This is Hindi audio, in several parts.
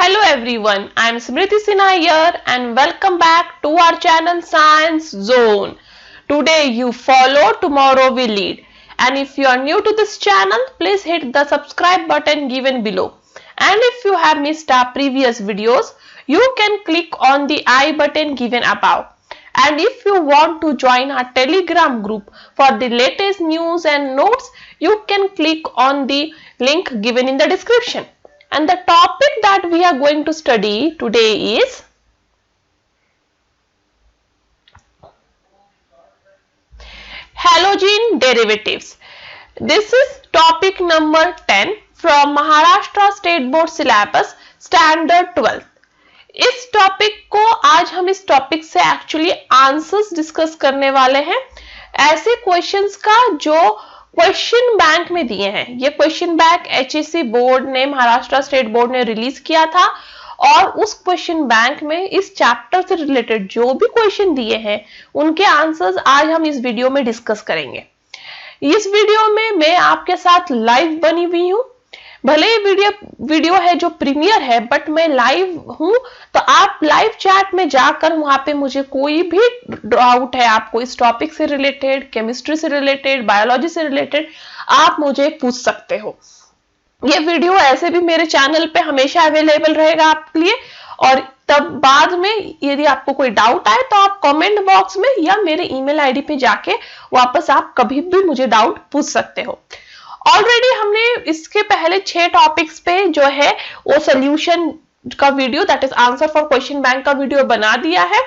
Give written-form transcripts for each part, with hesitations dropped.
Hello everyone, I am Smriti Sinha here and welcome back to our channel Science Zone. Today you follow, tomorrow we lead. And if you are new to this channel, please hit the subscribe button given below. And if you have missed our previous videos, you can click on the I button given above. And if you want to join our Telegram group for the latest news and notes, you can click on the link given in the description. And the topic that we are going to study today is halogen derivatives. This is topic number 10 from Maharashtra State Board syllabus standard 12. इस टॉपिक को आज हम इस टॉपिक से एक्चुअली आंसर्स डिस्कस करने वाले हैं, ऐसे क्वेश्चंस का जो क्वेश्चन बैंक में दिए हैं। ये क्वेश्चन बैंक एचएससी बोर्ड ने, महाराष्ट्र स्टेट बोर्ड ने रिलीज किया था और उस क्वेश्चन बैंक में इस चैप्टर से रिलेटेड जो भी क्वेश्चन दिए हैं उनके आंसर्स आज हम इस वीडियो में डिस्कस करेंगे। इस वीडियो में मैं आपके साथ लाइव बनी हुई हूँ, भले ही वीडियो है जो प्रीमियर है बट मैं लाइव हूं, तो आप लाइव चैट में जाकर वहां पे मुझे कोई भी डाउट है आपको इस टॉपिक से रिलेटेड, केमिस्ट्री से रिलेटेड, बायोलॉजी से रिलेटेड, आप मुझे पूछ सकते हो। ये वीडियो ऐसे भी मेरे चैनल पे हमेशा अवेलेबल रहेगा आपके लिए, और तब बाद में यदि आपको कोई डाउट आए तो आप कमेंट बॉक्स में या मेरे ईमेल आईडी पे जाके वापस आप कभी भी मुझे डाउट पूछ सकते हो। ऑलरेडी हमने इसके पहले 6 टॉपिक्स पे जो है वो सोल्यूशन का video, that is answer for question bank का वीडियो बना दिया है।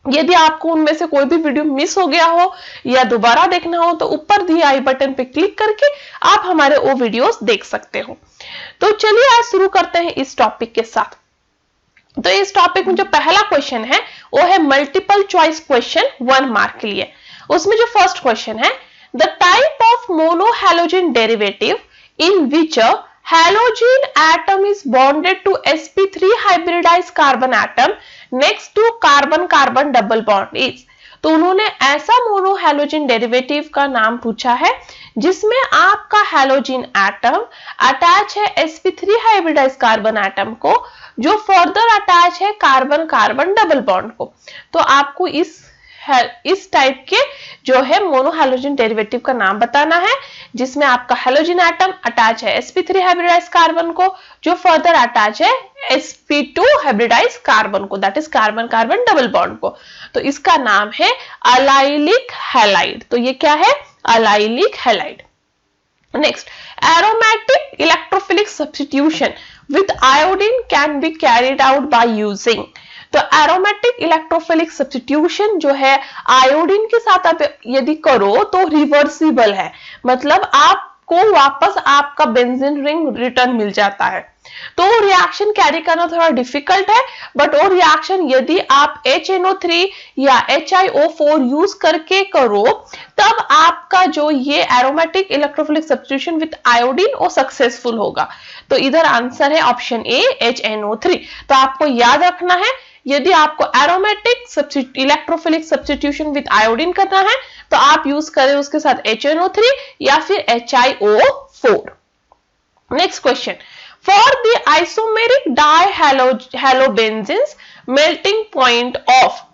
यदि आपको उनमें से कोई भी वीडियो मिस हो गया हो या दोबारा देखना हो तो ऊपर दिए आई बटन पे क्लिक करके आप हमारे वो वीडियोस देख सकते हो। तो चलिए आज शुरू करते हैं इस टॉपिक के साथ। तो इस टॉपिक में जो पहला क्वेश्चन है वो है मल्टीपल चॉइस क्वेश्चन 1 मार्क के लिए। उसमें जो फर्स्ट क्वेश्चन है, the type of monohalogen derivative in which a halogen atom is bonded to sp3 hybridized carbon atom next to carbon-carbon double bond is। तो उन्होंने ऐसा मोनोहैलोजन डेरिवेटिव का नाम पूछा है जिसमें आपका हैलोजन एटम अटैच है sp3 हाइब्रिडाइज कार्बन एटम को, जो फर्दर अटैच है कार्बन कार्बन डबल बॉन्ड को। तो आपको इस टाइप के जो है मोनोहैलोजन डेरिवेटिव का नाम बताना है जिसमें आपका हैलोजन एटम अटैच है sp3 हाइब्रिडाइज कार्बन को, जो फर्दर अटैच है sp2 हाइब्रिडाइज कार्बन को, that is carbon carbon double bond को। तो इसका नाम है अलाइलिक हैलाइड। तो ये क्या है? Allylic halide. Next, aromatic electrophilic substitution with iodine can be carried out by using. तो एरोमेटिक इलेक्ट्रोफिलिक सब्स्टिट्यूशन जो है आयोडीन के साथ आप यदि करो तो रिवर्सिबल है, मतलब आपको वापस आपका बेंजीन रिंग रिटर्न मिल जाता है। तो रिएक्शन कैरी करना थोड़ा डिफिकल्ट है, बट वो रिएक्शन यदि आप HNO3 या HiO4 यूज करके करो तब आपका जो ये aromatic electrophilic substitution with iodine वो सक्सेसफुल होगा। तो इधर आंसर है ऑप्शन ए HNO3। तो आपको याद रखना है, यदि आपको aromatic electrophilic substitution with iodine करना है तो आप यूज करें उसके साथ HNO3 या फिर HiO4। Next question, for the isomeric dihalobenzenes melting point of.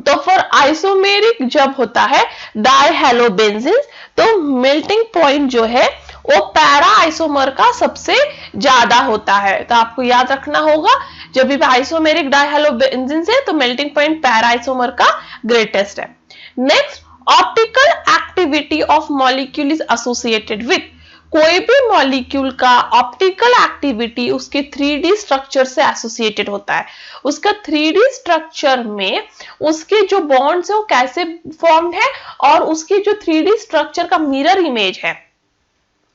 तो फॉर आइसोमेरिक जब होता है डाइहैलोबेंजीन्स तो मेल्टिंग पॉइंट जो है वो पैरा आइसोमर का सबसे ज्यादा होता है। तो आपको याद रखना होगा जब भी आइसोमेरिक डाइहैलोबेंजीन्स है तो मेल्टिंग पॉइंट पैरा आइसोमर का ग्रेटेस्ट है। Next, optical activity of molecule is associated with. कोई भी मॉलिक्यूल का ऑप्टिकल एक्टिविटी उसके 3D स्ट्रक्चर से एसोसिएटेड होता है। उसका 3D स्ट्रक्चर में उसके जो बॉन्ड्स है वो कैसे फॉर्म्ड है और उसकी जो 3D स्ट्रक्चर का मिरर इमेज है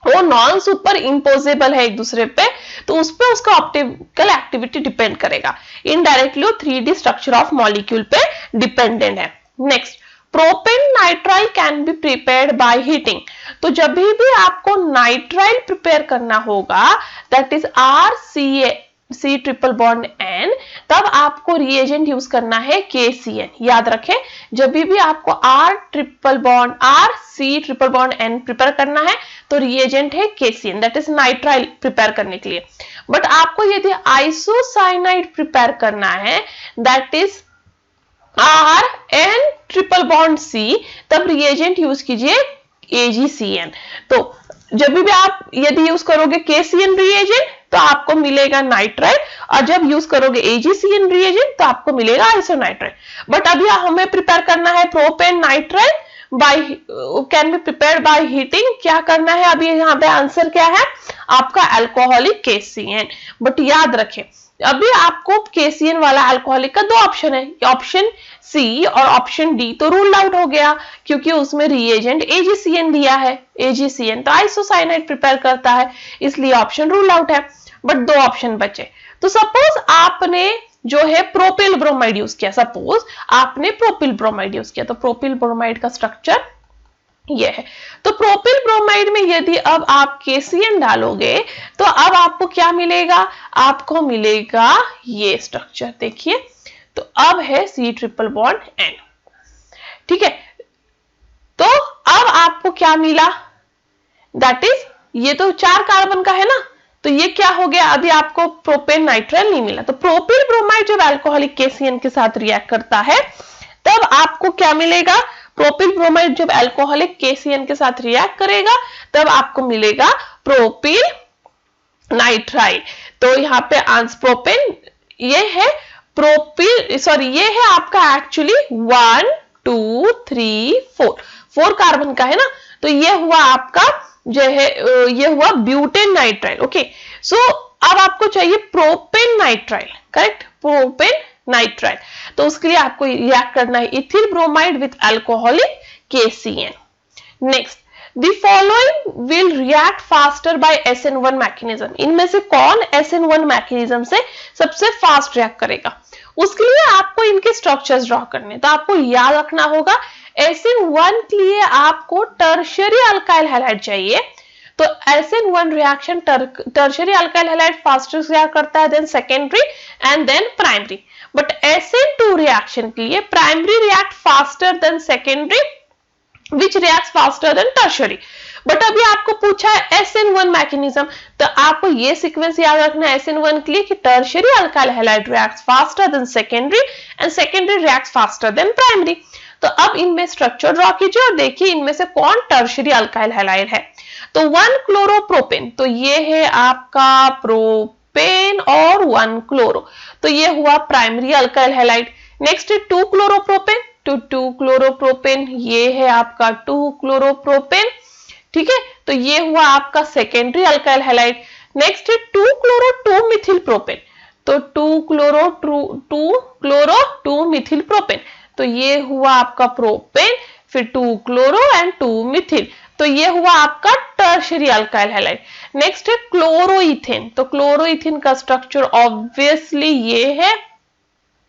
वो नॉन सुपर इम्पोजेबल है एक दूसरे पे, तो उस पर उसका ऑप्टिकल एक्टिविटी डिपेंड करेगा। इनडायरेक्टली वो 3D स्ट्रक्चर ऑफ मॉलिक्यूल पे डिपेंडेंट है। Next, propane nitrile can be prepared by heating. तो जब भी आपको नाइट्राइल प्रिपेयर करना होगा, that is RCA C triple bond N, तब आपको रिएजेंट यूज करना है KCN। याद रखें, जब भी आपको R C triple bond N prepare करना है तो रिएजेंट है KCN, that is nitrile prepare करने के लिए। बट आपको यदि आइसोसाइनाइड प्रिपेयर करना है that is R N triple bond C, तब रिएजेंट यूज कीजिए AgCN। तो जब भी आप यदि यूज करोगे KCN रिएजेंट तो आपको मिलेगा नाइट्राइल, और जब यूज करोगे AgCN रिएजेंट तो आपको मिलेगा आइसोनाइट्राइल। बट अभी हमें प्रिपेयर करना है propane nitrile can be prepared by heating. क्या करना है अभी यहाँ पे आंसर क्या है आपका अल्कोहलिक KCN। बट याद रखें अभी आपको KCN वाला अल्कोहलिक का दो ऑप्शन है, ऑप्शन C और ऑप्शन D तो रूल आउट हो गया क्योंकि उसमें रिएजेंट AgCN दिया है। AgCN तो आइसोसाइनाइड प्रिपेयर करता है, इसलिए ऑप्शन रूल आउट है। बट दो ऑप्शन बचे। तो सपोज आपने जो है प्रोपिल ब्रोमाइड यूज किया, सपोज आपने प्रोपिल ब्रोमाइड यूज किया, तो प्रोपिल ब्रोमाइड का स्ट्रक्चर ये है। तो प्रोपिल ब्रोमाइड में यदि अब आप KCN डालोगे तो अब आपको क्या मिलेगा, आपको मिलेगा ये स्ट्रक्चर। देखिए तो अब है C ट्रिपल बॉन्ड N, ठीक है। तो अब आपको क्या मिला, दैट इज ये तो 4 कार्बन का है ना, तो ये क्या हो गया, अभी आपको प्रोपेन नाइट्राइल नहीं मिला। तो प्रोपिल ब्रोमाइड जब अल्कोहलिक KCN के साथ रिएक्ट करता है तब आपको क्या मिलेगा, प्रोपिल ब्रोमाइड जब अल्कोहलिक KCN के साथ रिएक्ट करेगा तब आपको मिलेगा प्रोपिल नाइट्राइल। तो यहाँ पे प्रोपेन ये है प्रोपिल, सॉरी ये है आपका एक्चुअली 1 2 3 4 कार्बन का है ना, तो ये हुआ आपका जो है ये हुआ ब्यूटेन नाइट्राइल। ओके, सो अब आपको चाहिए propane nitrile, correct, propane nitrile. तो उसके लिए आपको रिएक्ट करना है ethyl bromide with alcoholic KCN। Next, the following will react faster by SN1 mechanism. इनमें से कौन SN1 मैकेनिज्म से सबसे फास्ट रिएक्ट करेगा, उसके लिए आपको इनके स्ट्रक्चर्स ड्रॉ करने। तो आपको याद रखना होगा SN1 के लिए आपको टर्शियरी अल्काइल हैलाइड चाहिए। तो SN1 reaction tertiary alkyl halide faster react करता है than secondary and then primary. But SN2 reaction के लिए primary react faster than secondary which reacts faster than tertiary। But अभी आपको पूछा है SN1 मैकेनिज्म, तो आपको ये सीक्वेंस याद रखना है SN1 के लिए कि tertiary alkyl halide reacts faster than secondary and secondary reacts faster then primary. तो अब इनमें स्ट्रक्चर ड्रॉ कीजिए और देखिए इनमें से कौन टर्शियरी अल्काइल हैलाइड है। तो 1 क्लोरोप्रोपेन, तो ये है आपका प्रोपेन और 1 क्लोरो, तो ये हुआ primary alkyl halide. Next 2 chloropropane, तो 2 क्लोरोप्रोपेन ये है आपका 2 क्लोरोप्रोपेन, ठीक है, तो ये हुआ आपका सेकेंडरी अल्काइल हैलाइड। नेक्स्ट है 2 क्लोरो 2 मिथिल प्रोपेन, तो 2 क्लोरो 2 मिथिल प्रोपेन, तो ये हुआ आपका प्रोपेन, फिर 2 क्लोरो एंड 2 मिथिल, तो ये हुआ आपका टर्शियरी अल्काइल हैलाइड। नेक्स्ट है क्लोरोइथेन, तो क्लोरोइथेन का स्ट्रक्चर ऑब्वियसली ये है,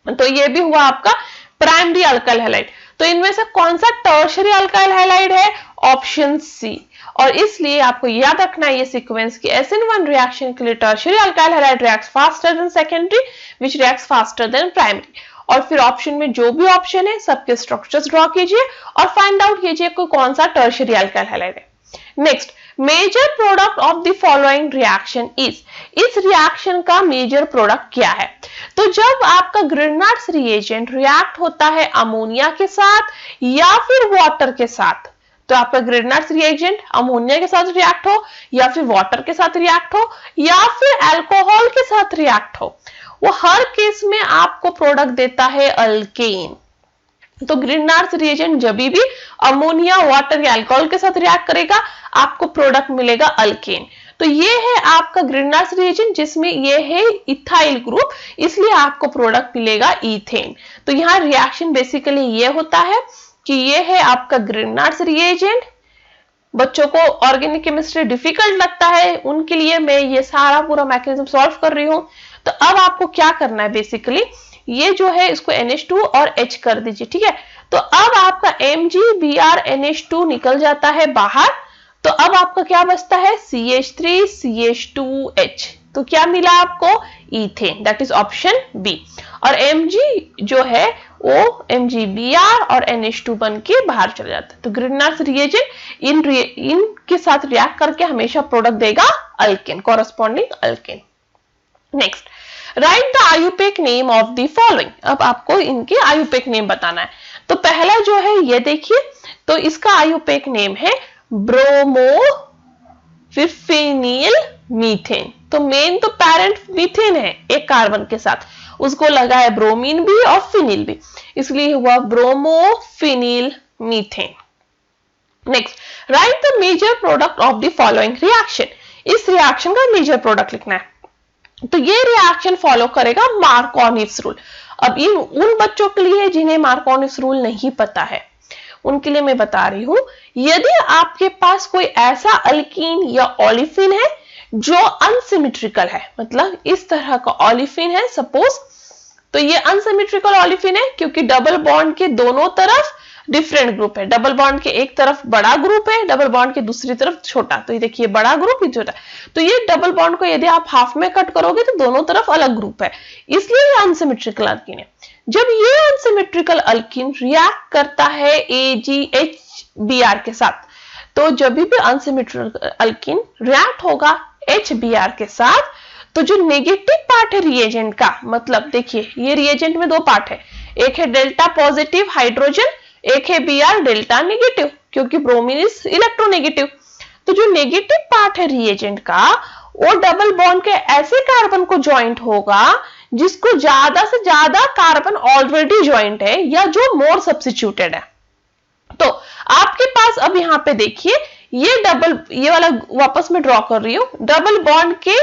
तो ये भी हुआ आपका प्राइमरी अल्काइल हैलाइड। तो इनमें से कौन सा टर्शियरी अल्काइल हैलाइड है, ऑप्शन सी। और इसलिए आपको याद रखना है ये सीक्वेंस की SN1 रिएक्शन के लिए tertiary alkyl halide reacts faster than secondary which reacts faster then primary. और फिर ऑप्शन में जो भी ऑप्शन है सबके स्ट्रक्चर्स ड्रॉ कीजिए और फाइंड आउट कीजिए कि कौन सा टर्शियरी अल्काइल हैलाइड है। Next, major product of the following reaction is, इस रिएक्शन का मेजर प्रोडक्ट क्या है। तो जब आपका ग्रिग्नार्ड्स रिएजेंट रिएक्ट होता है अमोनिया के साथ या फिर वाटर के साथ, तो आपका ग्रिग्नार्ड्स रिएजेंट अमोनिया के साथ रिएक्ट हो या फिर वाटर के साथ रिएक्ट हो या फिर अल्कोहल के साथ रिएक्ट हो, वो हर केस में आपको प्रोडक्ट देता है अल्केन। तो ग्रिग्नार्ड्स रिएजेंट जब भी अमोनिया वाटर या अल्कोहल के साथ रिएक्ट करेगा आपको प्रोडक्ट मिलेगा अल्केन। तो ये है आपका ग्रिग्नार्ड्स रिएजेंट जिसमें ये है इथाइल ग्रुप, इसलिए आपको प्रोडक्ट मिलेगा इथेन। तो यहाँ रिएक्शन बेसिकली ये होता है कि ये है आपका ग्रिग्नार्ड्स रिएजेंट। बच्चों को ऑर्गेनिक केमिस्ट्री डिफिकल्ट लगता है उनके लिए मैं ये सारा पूरा मैकेनिज्म सॉल्व कर रही हूं। तो अब आपको क्या करना है, बेसिकली ये जो है इसको NH2 और H कर दीजिए, ठीक है। तो अब आपका MgBrNH2 निकल जाता है बाहर, तो अब आपका क्या बचता है CH3CH2H, तो क्या मिला आपको? Ethane, that is option B. और Mg जो है वो MgBr और NH2 बन के बाहर चला जाता है। तो ग्रिग्नार्ड रिएजेंट इन के साथ रिएक्ट करके हमेशा प्रोडक्ट देगा alkane, corresponding alkane. Next, write the IUPAC name of the following. अब आपको इनके आयुपेक नेम बताना है। तो पहला जो है ये देखिए, तो इसका आयुपेक नेम है ब्रोमो फिर फिनिल मीथेन। तो मेन तो पैरेंट मीथेन है एक कार्बन के साथ, उसको लगा है ब्रोमीन भी और फिनिल भी, इसलिए हुआ bromo phenyl methane. Next, write the major product of the following reaction. इस रिएक्शन का मेजर प्रोडक्ट लिखना है। तो ये रिएक्शन फॉलो करेगा मार्कोनिस रूल। अब ये उन बच्चों के लिए जिन्हें मार्कोनिस रूल नहीं पता है, उनके लिए मैं बता रही हूं, यदि आपके पास कोई ऐसा अल्कीन या ओलिफिन है जो अनसिमेट्रिकल है, मतलब इस तरह का ओलिफिन है सपोज, तो ये अनसिमेट्रिकल ओलिफिन है क्योंकि डबल बॉन्ड के दोनों तरफ डिफरेंट ग्रुप है। डबल बॉन्ड के एक तरफ बड़ा ग्रुप है, डबल बॉन्ड के दूसरी तरफ छोटा। तो ये देखिए बड़ा ग्रुप, ये छोटा। तो ये डबल बॉन्ड को यदि आप हाफ में कट करोगे तो दोनों तरफ अलग ग्रुप है, इसलिए ये अनसिमेट्रिकल अल्कीन है। जब ये अनसिमेट्रिकल अल्कीन रिएक्ट करता है AgHBr के साथ, तो जब भी अनसिमेट्रिकल अल्कीन रिएक्ट होगा HBr के साथ, तो जो नेगेटिव पार्ट है रिएजेंट का, मतलब देखिए ये रिएजेंट में दो पार्ट है, एक है डेल्टा पॉजिटिव हाइड्रोजन, एक है Br डेल्टा नेगेटिव, क्योंकि ब्रोमीन इज इलेक्ट्रोनेगेटिव। तो जो नेगेटिव पार्ट है रिएजेंट का, वो डबल बॉन्ड के ऐसे कार्बन को ज्वाइंट होगा जिसको ज्यादा से ज्यादा कार्बन ऑलरेडी ज्वाइंट है या जो मोर सब्स्टिट्यूटेड है। तो आपके पास अब यहां पे देखिए ये वाला वापस में ड्रॉ कर रही हूं, डबल बॉन्ड के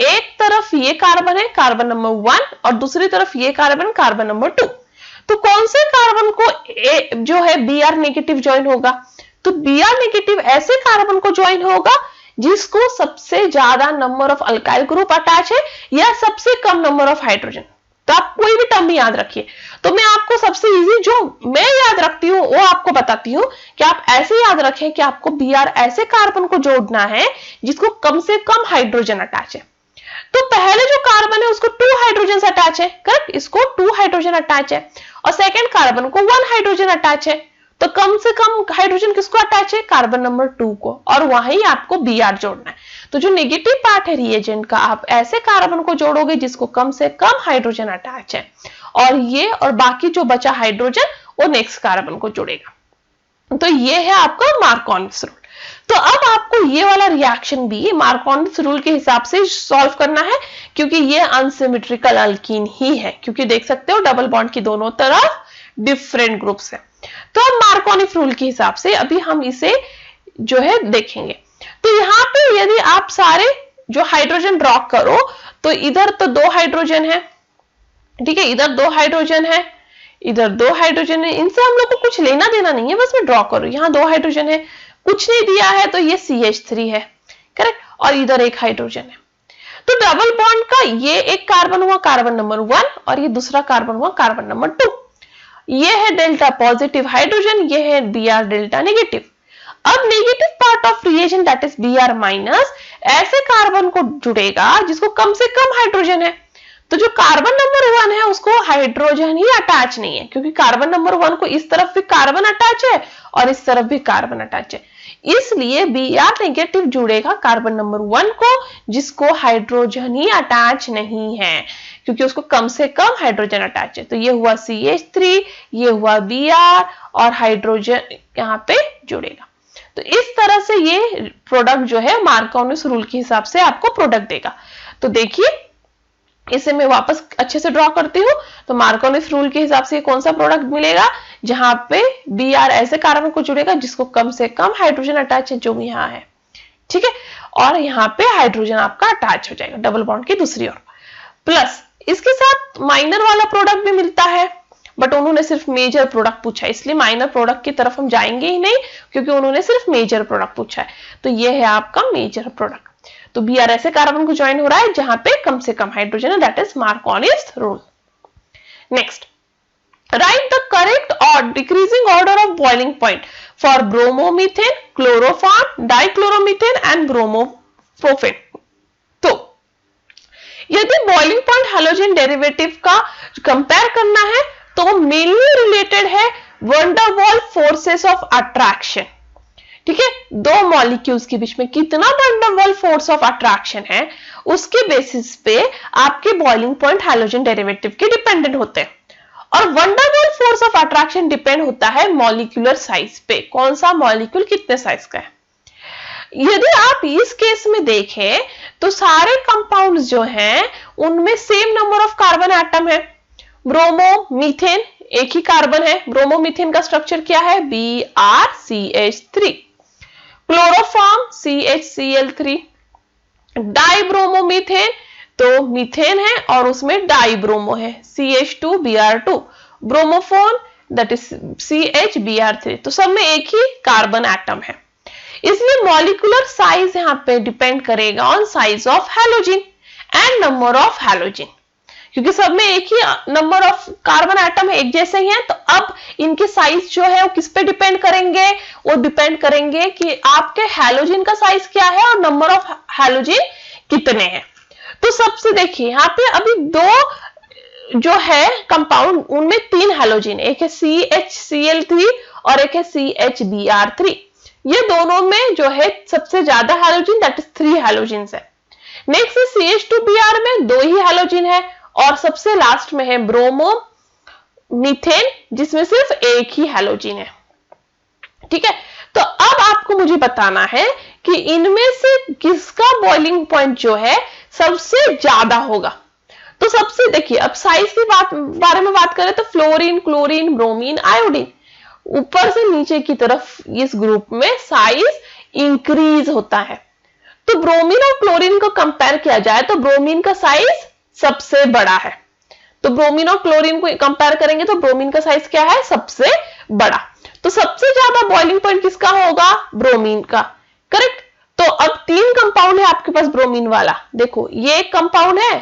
एक तरफ ये कार्बन है, कार्बन नंबर 1, और दूसरी तरफ ये कार्बन नंबर 2। तो कौन से कार्बन को जो है Br नेगेटिव ज्वाइन होगा? तो Br नेगेटिव ऐसे कार्बन को ज्वाइन होगा जिसको सबसे ज्यादा number of alkyl group attach है या सबसे कम नंबर ऑफ हाइड्रोजन। तो आप कोई भी टर्म याद रखिए। तो मैं आपको सबसे इजी जो मैं याद रखती हूँ वो आपको बताती हूँ कि आप ऐसे याद रखें कि आपको Br ऐसे कार्बन को जोड़ना है जिसको कम से कम हाइड्रोजन अटैच है। तो पहले जो कार्बन है उसको 2 हाइड्रोजन अटैच है, करेक्ट, इसको 2 हाइड्रोजन अटैच है, और सेकेंड कार्बन को 1 हाइड्रोजन अटैच है। तो कम से कम हाइड्रोजन किसको अटैच है? कार्बन नंबर 2 को, और वहीं आपको Br जोड़ना है। तो जो नेगेटिव पार्ट है रिएजेंट का, आप ऐसे कार्बन को जोड़ोगे जिसको कम से कम हाइड्रोजन अटैच है, और ये और बाकी जो बचा हाइड्रोजन वो नेक्स्ट कार्बन को जोड़ेगा। तो ये है आपका मार्कोनिस रूल। तो अब आपको ये वाला रिएक्शन भी मार्कोनिस रूल के हिसाब से सॉल्व करना है, क्योंकि ये अनसिमेट्रिकल अल्कीन ही है, क्योंकि देख सकते हो डबल बॉन्ड की दोनों तरफ डिफरेंट ग्रुप्स हैं। तो अब मार्कोनिस रूल के हिसाब से अभी हम इसे जो है देखेंगे। तो यहाँ पे यदि आप सारे जो हाइड्रोजन ड्रॉ करो, तो इधर तो 2 हाइड्रोजन है, ठीक है, इधर 2 हाइड्रोजन है, इधर 2 हाइड्रोजन है, इनसे हम लोग को कुछ लेना देना नहीं है, बस मैं ड्रॉ करूं। यहाँ 2 हाइड्रोजन है, कुछ नहीं दिया है, तो ये CH3 है, करेक्ट, और इधर 1 हाइड्रोजन है। तो डबल बॉन्ड का ये एक कार्बन हुआ कार्बन नंबर 1, और ये दूसरा कार्बन हुआ कार्बन नंबर 2। ये है डेल्टा पॉजिटिव हाइड्रोजन, ये है Br डेल्टा नेगेटिव। अब negative part of reagent that is Br minus ऐसे कार्बन को जुड़ेगा जिसको कम से कम हाइड्रोजन है। तो जो कार्बन नंबर 1 है उसको हाइड्रोजन ही अटैच नहीं है, क्योंकि कार्बन नंबर 1 को इस तरफ भी कार्बन अटैच है और इस तरफ भी कार्बन अटैच है, इसलिए Br नेगेटिव जुड़ेगा कार्बन नंबर 1 को जिसको हाइड्रोजन ही अटैच नहीं है, क्योंकि उसको कम से कम हाइड्रोजन अटैच है। तो ये हुआ CH3, ये हुआ Br, और हाइड्रोजन यहाँ पे जुड़ेगा। तो इस तरह से ये प्रोडक्ट जो है मार्कोनिस रूल के हिसाब से आपको प्रोडक्ट देगा। तो देखिए इसे मैं वापस अच्छे से ड्रॉ करती हूँ। तो मार्कोनिस रूल के हिसाब से कौन सा प्रोडक्ट मिलेगा? जहां पे Br ऐसे कार्बन को जुड़ेगा जिसको कम से कम हाइड्रोजन अटैच है, जो भी यहाँ है, ठीक है, और यहाँ पे हाइड्रोजन आपका अटैच हो जाएगा डबल बॉन्ड की दूसरी ओर। प्लस इसके साथ माइनर वाला प्रोडक्ट भी मिलता है, बट उन्होंने सिर्फ मेजर प्रोडक्ट पूछा है, इसलिए माइनर प्रोडक्ट की तरफ हम जाएंगे ही नहीं, क्योंकि उन्होंने सिर्फ मेजर प्रोडक्ट पूछा है। तो ये है आपका मेजर प्रोडक्ट। तो Br ऐसे कार्बन को ज्वाइन हो रहा है जहां पे कम से कम हाइड्रोजन है, that is Markovnikov's rule. Next, write the correct और decreasing order of boiling point for bromomethane, chloroform, dichloromethane and bromopropane. तो यदि बॉइलिंग पॉइंट हैलोजन डेरिवेटिव का कंपेयर करना है तो मेनली रिलेटेड है van der Waals forces of attraction. ठीक है, दो मॉलिक्यूल्स के बीच में कितना van der Waals force of attraction है उसके बेसिस पे आपके बॉइलिंग पॉइंट हैलोजन डेरिवेटिव के डिपेंडेंट होते हैं। और van der Waals force of attraction depend होता है मॉलिक्यूलर साइज पे, कौन सा मॉलिक्यूल कितने साइज का है। यदि आप इस केस में देखें तो सारे कंपाउंड्स जो हैं उनमें same number of carbon atom है। ब्रोमो मीथेन एक ही कार्बन है, ब्रोमोमीथेन का स्ट्रक्चर क्या है, BrCH3। Chloroform CHCl3। डाइब्रोमोमीथेन तो मीथेन है और उसमें डाइब्रोमो है CH2Br2। Bromoform that is CHBr3। तो सब में एक ही कार्बन एटम है, इसलिए मॉलिक्यूलर साइज यहां पे डिपेंड करेगा on size of halogen and number of halogen, क्योंकि सब में एक ही नंबर ऑफ कार्बन एटम है, एक जैसे ही हैं। तो अब इनके साइज जो है वो किस पे डिपेंड करेंगे, वो डिपेंड करेंगे कि आपके हैलोजन का साइज क्या है और नंबर ऑफ हैलोजन कितने हैं। तो सबसे देखिए यहाँ पे अभी दो जो है कंपाउंड उनमें 3 हैलोजन, एक है CHCl3 और एक है CHBr3। ये दोनों में जो है सबसे ज्यादा हैलोजन दैट इज 3 हैलोजन है। नेक्स्ट है CH2Br में 2 ही हैलोजन है और सबसे लास्ट में है ब्रोमो मीथेन जिसमें सिर्फ एक ही हैलोजन है। ठीक है, तो अब आपको मुझे बताना है कि इनमें से किसका बॉइलिंग पॉइंट जो है सबसे ज्यादा होगा। तो सबसे देखिए, अब साइज की बारे में बात करें तो फ्लोरीन, क्लोरीन, ब्रोमीन, आयोडीन, ऊपर से नीचे की तरफ इस ग्रुप में साइज इंक्रीज होता है। तो ब्रोमीन और क्लोरीन को कंपेयर किया जाए तो ब्रोमीन का साइज सबसे बड़ा है। तो ब्रोमीन और क्लोरीन को कंपेयर करेंगे तो ब्रोमीन का साइज क्या है, सबसे बड़ा। तो सबसे ज्यादा बॉइलिंग पॉइंट किसका होगा, ब्रोमीन का। करेक्ट। तो अब 3 कंपाउंड है आपके पास ब्रोमीन वाला। देखो ये एक कंपाउंड है,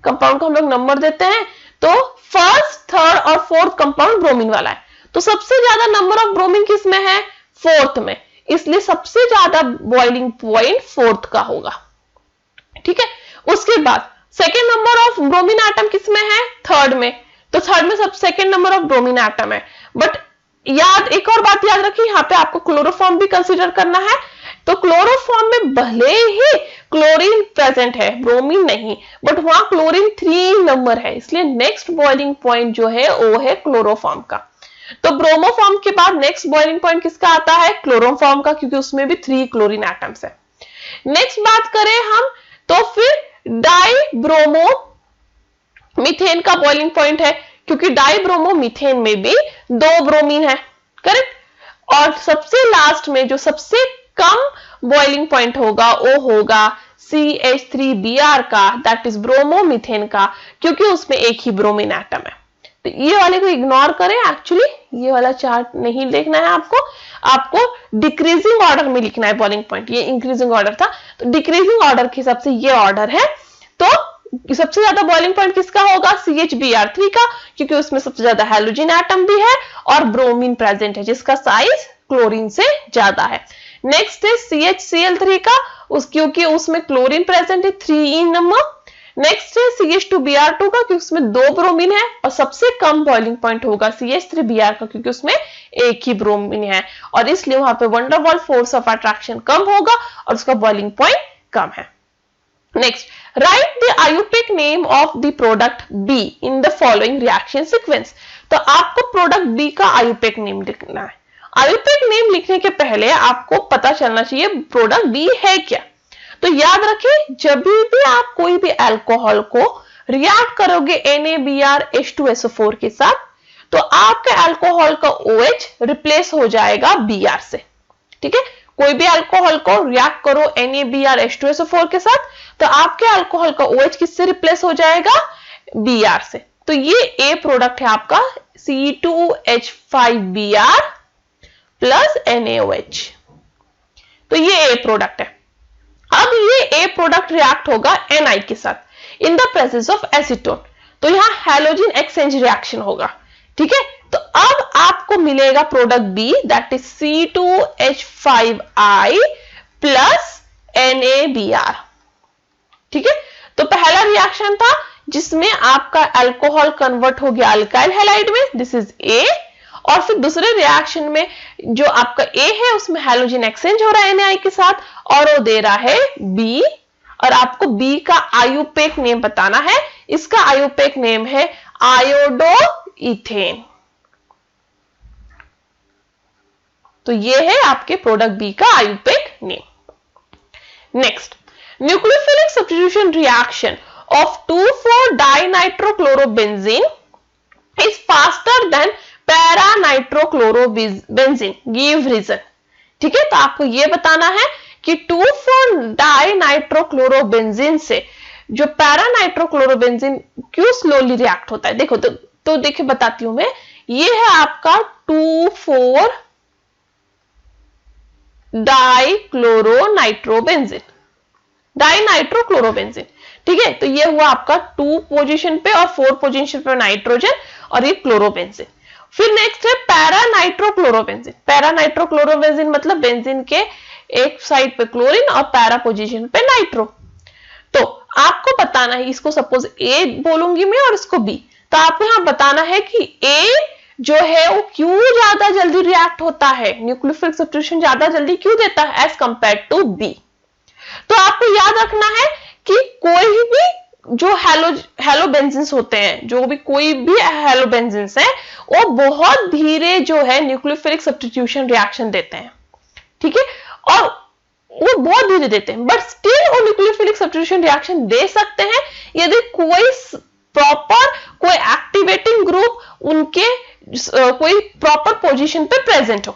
कंपाउंड को हम लोग नंबर देते हैं, तो फर्स्ट, थर्ड और फोर्थ कंपाउंड ब्रोमीन वाला है। तो सबसे ज्यादा नंबर ऑफ ब्रोमीन किस में है, फोर्थ में, इसलिए सबसे ज्यादा बॉइलिंग पॉइंट फोर्थ का होगा। ठीक है, उसके बाद second number of bromine atom किस में है, थर्ड में। तो थर्ड में सब second number of bromine atom है। बट एक और बात याद रखिए, यहाँ पे आपको क्लोरोफॉर्म भी कंसीडर करना है। तो क्लोरोफॉर्म में भले ही क्लोरीन प्रेजेंट है, ब्रोमीन नहीं, बट वहां क्लोरीन 3 नंबर है, इसलिए नेक्स्ट बॉइलिंग पॉइंट जो है वो है क्लोरोफॉर्म का। तो ब्रोमोफॉर्म के बाद नेक्स्ट बॉइलिंग पॉइंट किसका आता है, क्लोरोफॉर्म का, क्योंकि उसमें भी 3 क्लोरीन एटम्स है। नेक्स्ट बात करें हम तो फिर डाइब्रोमो मीथेन का बॉइलिंग पॉइंट है, क्योंकि डाइब्रोमो मीथेन में भी 2 ब्रोमीन है। करेक्ट। और सबसे लास्ट में जो सबसे कम बॉइलिंग पॉइंट होगा वो होगा CH3Br का, दैट इज ब्रोमो मीथेन का, क्योंकि उसमें एक ही ब्रोमीन एटम है। तो ये वाले को इग्नोर करें, एक्चुअली ये वाला चार्ट नहीं देखना है आपको डिक्रीजिंग ऑर्डर में लिखना है बॉइलिंग पॉइंट। ये इंक्रीजिंग ऑर्डर था, तो डिक्रीजिंग ऑर्डर के हिसाब से ये ऑर्डर है। तो सबसे ज्यादा बॉइलिंग पॉइंट किसका होगा, CHBr3 का, क्योंकि उसमें सबसे ज्यादा हैलोजन एटम भी है और ब्रोमीन प्रेजेंट है जिसका साइज क्लोरीन से ज्यादा है। नेक्स्ट है CHCl3 का, क्योंकि उसमें क्लोरीन प्रेजेंट है 3 नंबर। नेक्स्ट है CH2Br2 का, क्योंकि उसमें 2 ब्रोमीन है। और सबसे कम बॉइलिंग पॉइंट होगा CH3Br का, क्योंकि उसमें एक ही ब्रोमीन है और इसलिए वहां पे van der Waals force of attraction कम होगा और उसका बॉइलिंग पॉइंट कम है। Next, write the IUPAC name of the product B in the following reaction sequence. तो आपको प्रोडक्ट B का आयुपिक नेम लिखना है। आयुपिक नेम लिखने के पहले आपको पता चलना चाहिए प्रोडक्ट B है क्या। तो याद रखें, जब भी आप कोई भी अल्कोहल को रिएक्ट करोगे NaBrH2SO4 के साथ, तो आपके अल्कोहल का OH रिप्लेस हो जाएगा Br से। ठीक है, कोई भी अल्कोहल को रिएक्ट करो NaBrH2SO4 के साथ, तो आपके अल्कोहल का OH किससे रिप्लेस हो जाएगा, Br से। तो ये A प्रोडक्ट है आपका C2H5Br प्लस NaOH। तो ये A प्रोडक्ट है। अब ये A प्रोडक्ट रिएक्ट होगा Ni के साथ in the presence of acetone. तो यहां हैलोजन एक्सचेंज रिएक्शन होगा। ठीक है, तो अब आपको मिलेगा product B, that is C2H5I plus NaBr। ठीक है, तो पहला रिएक्शन था जिसमें आपका अल्कोहल कन्वर्ट हो गया अल्काइल हैलाइड में, दिस इज ए। और फिर दूसरे रिएक्शन में जो आपका ए है उसमें हैलोजन एक्सचेंज हो रहा है Na के साथ और वो दे रहा है बी, और आपको बी का आयुपेक नेम बताना है। इसका आयुपेक नेम है आयोडो इथेन। तो ये है आपके प्रोडक्ट बी का IUPAC name. Next, nucleophilic substitution reaction of 2,4-dinitrochlorobenzene is faster than para-nitrochlorobenzene. Give reason. ठीक है, तो आपको ये बताना है कि 2,4-dinitrochlorobenzene से जो पैरानाइट्रोक्लोरोबेंजीन क्यों स्लोली रिएक्ट होता है। देखो तो देखिए बताती हूं मैं। ये है आपका 2,4-डाइक्लोरोनाइट्रोबेंजीन, डाइनाइट्रोक्लोरोबेंजीन। ठीक है, तो ये हुआ आपका 2 पोजीशन पे और 4 पोजीशन पे नाइट्रोजन और ये क्लोरोबेंजीन। फिर नेक्स्ट है पैरानाइट्रोक्लोरोबेंजीन। पैरानाइट्रोक्लोरोबेंजीन मतलब बेंजीन के एक साइड पे क्लोरीन और पैरा पोजीशन पे नाइट्रो। तो आपको बताना है, इसको सपोज ए बोलूंगी मैं और इसको बी, तो आपको यहां बताना है कि ए जो है वो क्यों ज्यादा जल्दी रिएक्ट होता है, न्यूक्लियोफिलिक सब्स्टिट्यूशन ज्यादा जल्दी क्यों देता है एज कंपेयर टू बी। तो आपको याद रखना है कि कोई भी जो हेलोबेंजीन्स होते हैं, जो भी कोई भी हेलोबेंजीन्स है, वो बहुत धीरे जो है न्यूक्लियोफिलिक सब्स्टिट्यूशन रिएक्शन देते हैं। ठीक है, और वो बहुत धीरे देते हैं, बट स्टिल वो न्यूक्लियोफिलिक सब्स्टिट्यूशन रिएक्शन दे सकते हैं यदि कोई प्रॉपर कोई एक्टिवेटिंग ग्रुप उनके कोई प्रॉपर पोजीशन पे प्रेजेंट हो।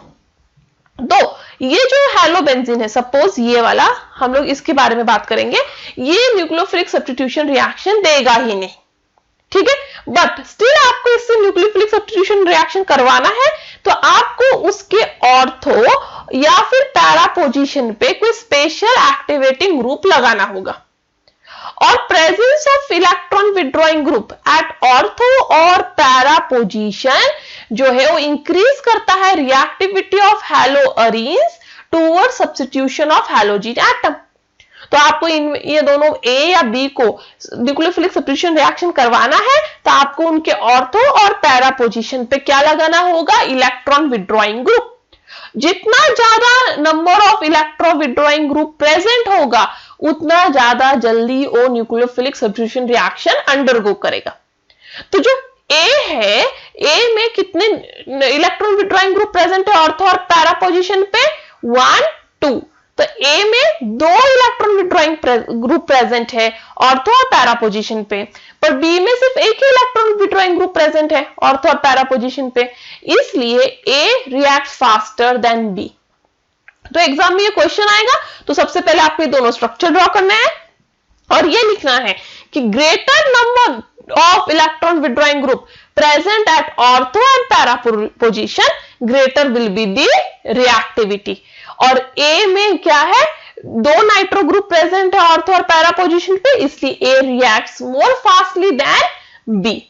तो ये जो हेलोबेंजीन है, सपोज ये वाला, हम लोग इसके बारे में बात करेंगे, ये न्यूक्लियोफिलिक सब्स्टिट्यूशन रिएक्शन देगा ही नहीं। ठीक है, बट स्टिल आपको इससे न्यूक्लियोफिलिक सब्स्टिट्यूशन रिएक्शन करवाना है तो आपको उसके ऑर्थो या फिर पैरा पोजीशन पे कोई स्पेशल एक्टिवेटिंग ग्रुप लगाना होगा। और presence of electron withdrawing group at ortho और पैरा पोजीशन जो है वो इंक्रीज करता है reactivity of haloarenes toward substitution of halogen atom. तो आपको ये दोनों ए या बी को न्यूक्लियोफिलिक सब्स्टिट्यूशन रिएक्शन करवाना है तो आपको उनके ऑर्थो और पैरा पोजीशन पे क्या लगाना होगा, इलेक्ट्रॉन विड्रॉइंग ग्रुप। जितना ज्यादा number of electron withdrawing group present होगा उतना ज्यादा जल्दी वो न्यूक्लियोफिलिक सब्स्टिट्यूशन रिएक्शन अंडरगो करेगा। तो जो ए है, ए में कितने इलेक्ट्रॉन विड्रॉइंग ग्रुप प्रेजेंट है ऑर्थो और पैरा पोजीशन पे, 1 2। तो ए में 2 इलेक्ट्रॉन विड्रॉइंग ग्रुप प्रेजेंट है ऑर्थो और पैरा पोजीशन पे, पर बी में सिर्फ एक ही इलेक्ट्रॉन विड्रॉइंग ग्रुप प्रेजेंट है ऑर्थो और पैरा पोजीशन पे, इसलिए ए रिएक्ट्स फास्टर देन बी। तो एग्जाम में ये क्वेश्चन आएगा तो सबसे पहले आपको ये दोनों स्ट्रक्चर ड्रॉ करना है और ये लिखना है कि greater number of electron withdrawing group present at ortho and para position greater will be the reactivity। और A में क्या है, 2 नाइट्रो ग्रुप प्रेजेंट है ऑर्थो और पैरा पोजीशन पे, इसलिए A reacts more fastly than B।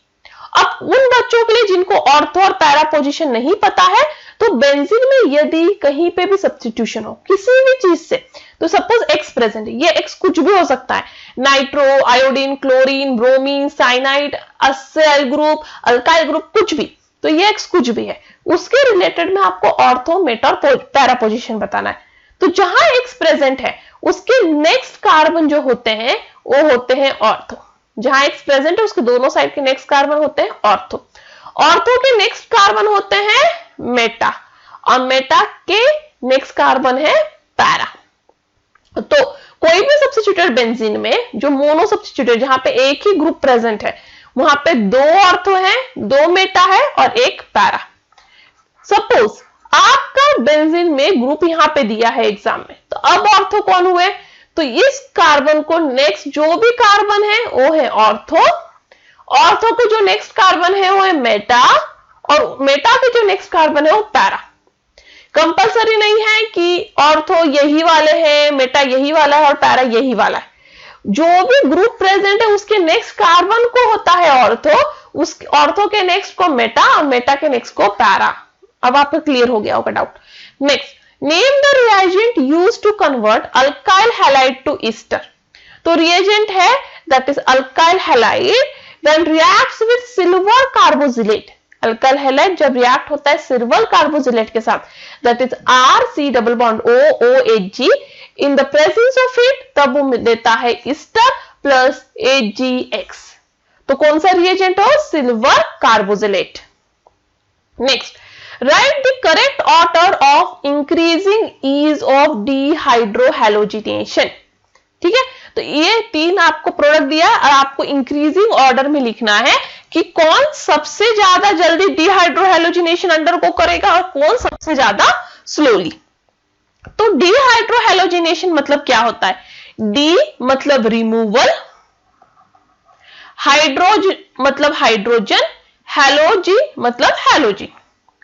अब उन बच्चों के लिए जिनको ऑर्थो और पैरा पोजीशन नहीं पता है, तो बेंजीन में यदि कहीं पे भी सब्स्टिट्यूशन हो किसी भी चीज से, तो सपोज X प्रेजेंट है, ये X कुछ भी हो सकता है, nitro, iodine, chlorine, bromine, cyanide, असेल ग्रुप, अल्काइल ग्रुप, कुछ भी, तो ये X कुछ भी है, उसके रिलेटेड में आपको ऑर्थो, मेटा और पैरा पोजीशन बताना है। तो जहां X प्रेजेंट है उसके नेक्स्ट कार्बन जो होते हैं वो होते हैं ऑर्थो। जहां X प्रेजेंट है उसके दोनों साइड के नेक्स्ट कार्बन होते हैं ऑर्थो। ऑर्थो के नेक्स्ट कार्बन होते हैं मेटा और मेटा के नेक्स्ट कार्बन है पैरा। तो कोई भी सब्स्टिट्यूटेड बेंजीन में जो मोनो सब्स्टिट्यूटेड, जहां पे एक ही ग्रुप प्रेजेंट है, वहां पे 2 ऑर्थो है, 2 मेटा है और 1 पैरा। सपोज आपका बेंजीन में ग्रुप यहां पे दिया है एग्जाम में, तो अब ऑर्थो कौन हुए, तो इस कार्बन को नेक्स्ट जो भी कार्बन है वो है ऑर्थो, ऑर्थो के जो नेक्स्ट कार्बन है वो है मेटा और मेटा के जो नेक्स्ट कार्बन है वो पैरा। कंपलसरी नहीं है कि ऑर्थो यही वाले हैं, मेटा यही वाला है और पैरा यही वाला है। जो भी ग्रुप प्रेजेंट है उसके नेक्स्ट कार्बन को होता है ऑर्थो, उस ऑर्थो के नेक्स्ट को मेटा और मेटा के नेक्स्ट को पैरा। अब आपको क्लियर हो गया होगा doubt. Next, name the reagent used to convert alkyl halide to ester. तो रिएजेंट है that is alkyl halide when reacts with silver carboxylate. Alkyl halide जब रिएक्ट होता है सिल्वर कार्बोजिलेट के साथ, that is RC double bond OOHG, in the presence of it, तब वो देता है ईस्टर प्लस AgX. तो कौन सा रिएजेंट हो? Silver carboxylate. Next, write the correct order of increasing ease of dehydrohalogenation. ठीक है, तो ये 3 आपको प्रोडक्ट दिया और आपको इंक्रीजिंग ऑर्डर में लिखना है कि कौन सबसे ज्यादा जल्दी डिहाइड्रोहैलोजिनेशन अंडरगो करेगा और कौन सबसे ज्यादा स्लोली. तो डिहाइड्रोहैलोजिनेशन मतलब क्या होता है? डी मतलब रिमूवल, हाइड्रोजन मतलब हाइड्रोजन, हैलोजी मतलब हैलोजिन.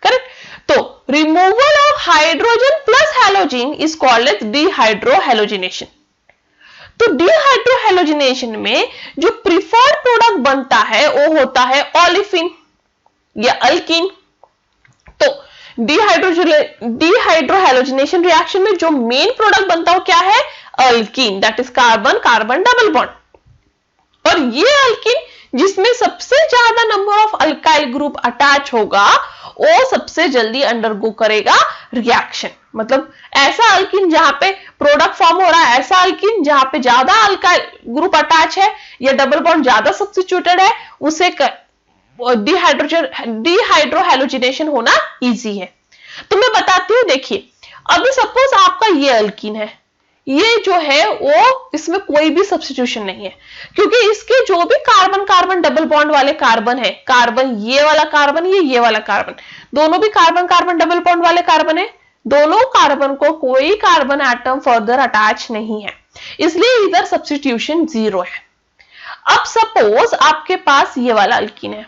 करेक्ट. तो removal of hydrogen plus halogen is called as dehydrohalogenation. तो डिहाइड्रोहैलोजिनेशन में जो प्रिफर्ड प्रोडक्ट बनता है वो होता है ओलेफिन या अल्कीन. तो डिहाइड्रोहैलोजिनेशन रिएक्शन में जो मेन प्रोडक्ट बनता है वो क्या है? Alkyne, that is carbon carbon double bond. और ये अल्कीन जिसमें सबसे ज्यादा number of alkyl group attach होगा वो सबसे जल्दी अंडरगो करेगा रिएक्शन. मतलब ऐसा अल्कीन जहां पे प्रोडक्ट फॉर्म हो रहा है, ऐसा अल्कीन जहां पे ज्यादा अल्काइल ग्रुप अटैच है या डबल बॉन्ड ज्यादा सब्स्टिट्यूटेड है, उसे डिहाइड्रोहैलोजिनेशन होना इजी है. तो मैं बताती हूं, देखिए अभी सपोज आपका ये अल्कीन है, ये जो है वो इसमें कोई भी सब्स्टिट्यूशन नहीं है क्योंकि इसके जो भी कार्बन कार्बन डबल बॉन्ड वाले कार्बन है, कार्बन ये वाला कार्बन, ये वाला कार्बन, दोनों भी कार्बन कार्बन डबल बॉन्ड वाले कार्बन है. दोनों कार्बन को कोई कार्बन एटम फर्दर अटैच नहीं है, इसलिए इधर सब्स्टिट्यूशन 0 है. अब सपोज आपके पास ये वाला अल्कीन है.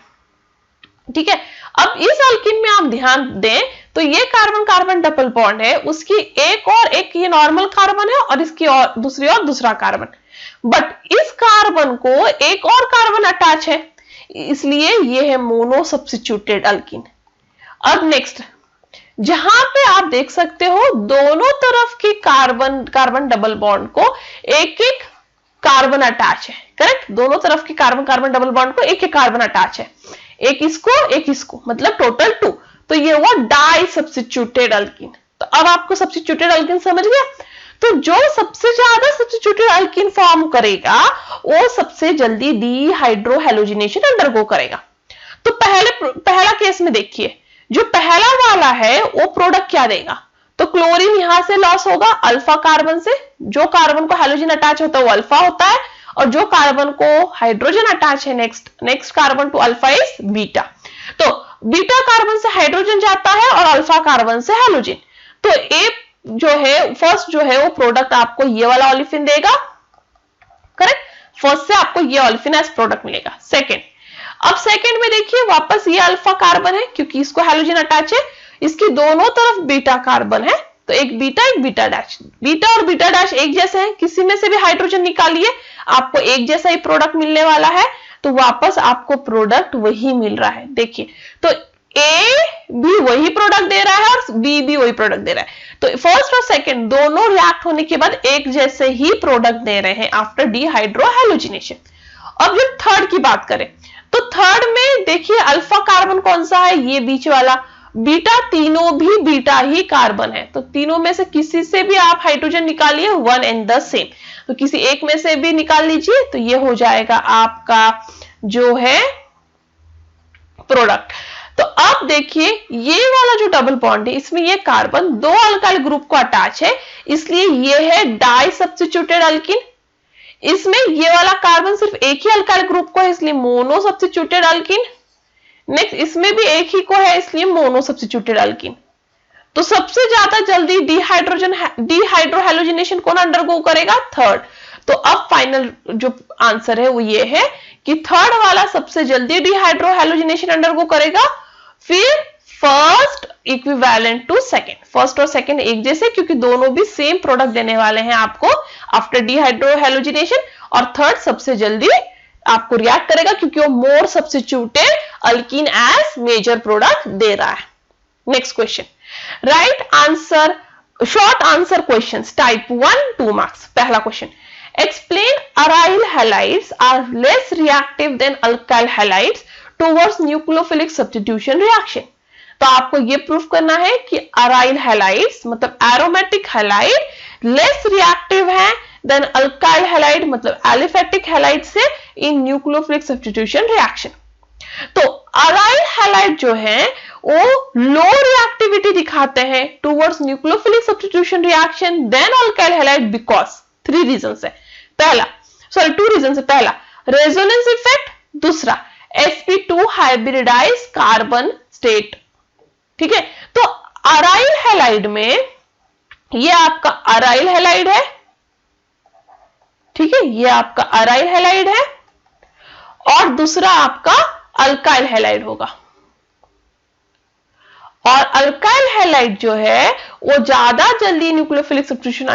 ठीक है, अब इस अल्कीन में आप ध्यान दें तो ये कार्बन कार्बन डबल बॉन्ड है, उसकी एक ये नॉर्मल कार्बन है और इसकी और दूसरा कार्बन, बट इस कार्बन को एक और कार्बन अटैच है, इसलिए ये है मोनो सब्स्टिट्यूटेड अल्कीन. अब नेक्स्ट, जहां पे आप देख सकते हो दोनों तरफ की कार्बन कार्बन डबल बॉन्ड को एक एक कार्बन अटैच है. करेक्ट, दोनों तरफ की कार्बन कार्बन डबल बॉन्ड को एक एक कार्बन अटैच है, एक इसको मतलब टोटल 2. तो ये हुआ डाई सब्स्टिट्यूटेड अल्कीन. तो अब आपको सब्स्टिट्यूटेड अल्कीन समझ गया. तो जो सबसे ज्यादा सब्स्टिट्यूटेड अल्कीन फॉर्म करेगा वो सबसे जल्दी डिहाइड्रोहैलोजिनेशन अंडरगो करेगा. तो पहला केस में देखिए, जो पहला वाला है वो प्रोडक्ट क्या देगा? तो क्लोरीन यहां से लॉस होगा अल्फा कार्बन से, जो कार्बन को हैलोजन अटैच होता है वो अल्फा होता है, और जो कार्बन को हाइड्रोजन अटैच है next carbon to alpha is beta. तो बीटा कार्बन से हाइड्रोजन जाता है और अल्फा कार्बन से हैलोजन. तो ए जो है फर्स्ट जो है वो प्रोडक्ट आपको ये वाला ओलेफिन देगा. करेक्ट, फर्स्ट से आपको ये ओलेफिन एज प्रोडक्ट मिलेगा. सेकेंड, अब सेकेंड में देखिए वापस ये अल्फा कार्बन है क्योंकि इसको हैलोजन अटैच है, इसकी दोनों तरफ बीटा कार्बन है, तो एक बीटा डैश. बीटा और बीटा डैश एक जैसे हैं, किसी में से भी हाइड्रोजन निकालिए आपको एक जैसा ही प्रोडक्ट मिलने वाला है. तो वापस आपको प्रोडक्ट वही मिल रहा है. देखिए, तो ए भी वही प्रोडक्ट दे रहा है और बी भी वही प्रोडक्ट दे रहा है. तो फर्स्ट और सेकंड दोनों रिएक्ट होने के बाद एक जैसे ही प्रोडक्ट दे रहे हैं आफ्टर डिहाइड्रोहैलोजिनेशन. अब जब थर्ड की बात करें तो थर्ड में देखिए अल्फा कार्बन कौन सा है? ये बीच वाला. बीटा, तीनों भी बीटा ही कार्बन है, तो तीनों में से किसी से भी आप हाइड्रोजन निकालिए, वन एंड द सेम. तो किसी एक में से भी निकाल लीजिए, तो ये हो जाएगा आपका जो है प्रोडक्ट. तो अब देखिए ये वाला जो डबल बॉन्ड है इसमें ये कार्बन दो अल्काइल ग्रुप को अटैच है, इसलिए ये है डाई सब्स्टिट्यूटेड अल्कीन. इसमें ये वाला कार्बन सिर्फ एक ही अल्काइल ग्रुप को है, इसलिए मोनो सब्स्टिट्यूटेड अल्कीन. नेक्स्ट, इसमें भी एक ही को है, इसलिए मोनो सब्स्टिट्यूटेड अल्कीन. तो सबसे ज्यादा जल्दी डिहाइड्रोहैलोजिनेशन कौन अंडरगो करेगा? थर्ड. तो अब फाइनल जो आंसर है वो ये है कि थर्ड वाला सबसे जल्दी डिहाइड्रोहैलोजिनेशन अंडरगो करेगा. फिर first equivalent to second, first और सेकंड एक जैसे क्योंकि दोनों भी सेम प्रोडक्ट देने वाले हैं आपको आफ्टर डिहाइड्रोहैलोजिनेशन. और थर्ड सबसे जल्दी आपको रिएक्ट करेगा क्योंकि वो more substituted alkene as major product दे रहा है. Next question, write answer short answer questions type 1 2 marks. पहला question, explain aryl halides are less reactive than alkyl halides towards nucleophilic substitution reaction. तो आपको ये प्रूफ करना है कि अराइल हैलाइड्स मतलब एरोमेटिक हैलाइड लेस रिएक्टिव है देन अल्काइल हैलाइड मतलब एलिफेटिक हैलाइड से इन न्यूक्लियोफिलिक सब्स्टिट्यूशन रिएक्शन। तो अराइल हैलाइड जो है वो लो रिएक्टिविटी दिखाते हैं towards nucleophilic substitution reaction than alkyl halide because 3 reasons है। 2 रीजंस है। पहला रेजोनेंस इफेक्ट, दूसरा sp2 हाइब्रिडाइज कार्बन स्टेट। ठीक है, तो अराइल हैलाइड में ये आपका अराइल हैलाइड है, ठीक है, ये आपका अराइल हैलाइड है और दूसरा आपका अल्काइल हैलाइड होगा। और अल्काइल हैलाइड जो है वो ज्यादा जल्दी न्यूक्लियोफिलिक सब्स्टिट्यूशन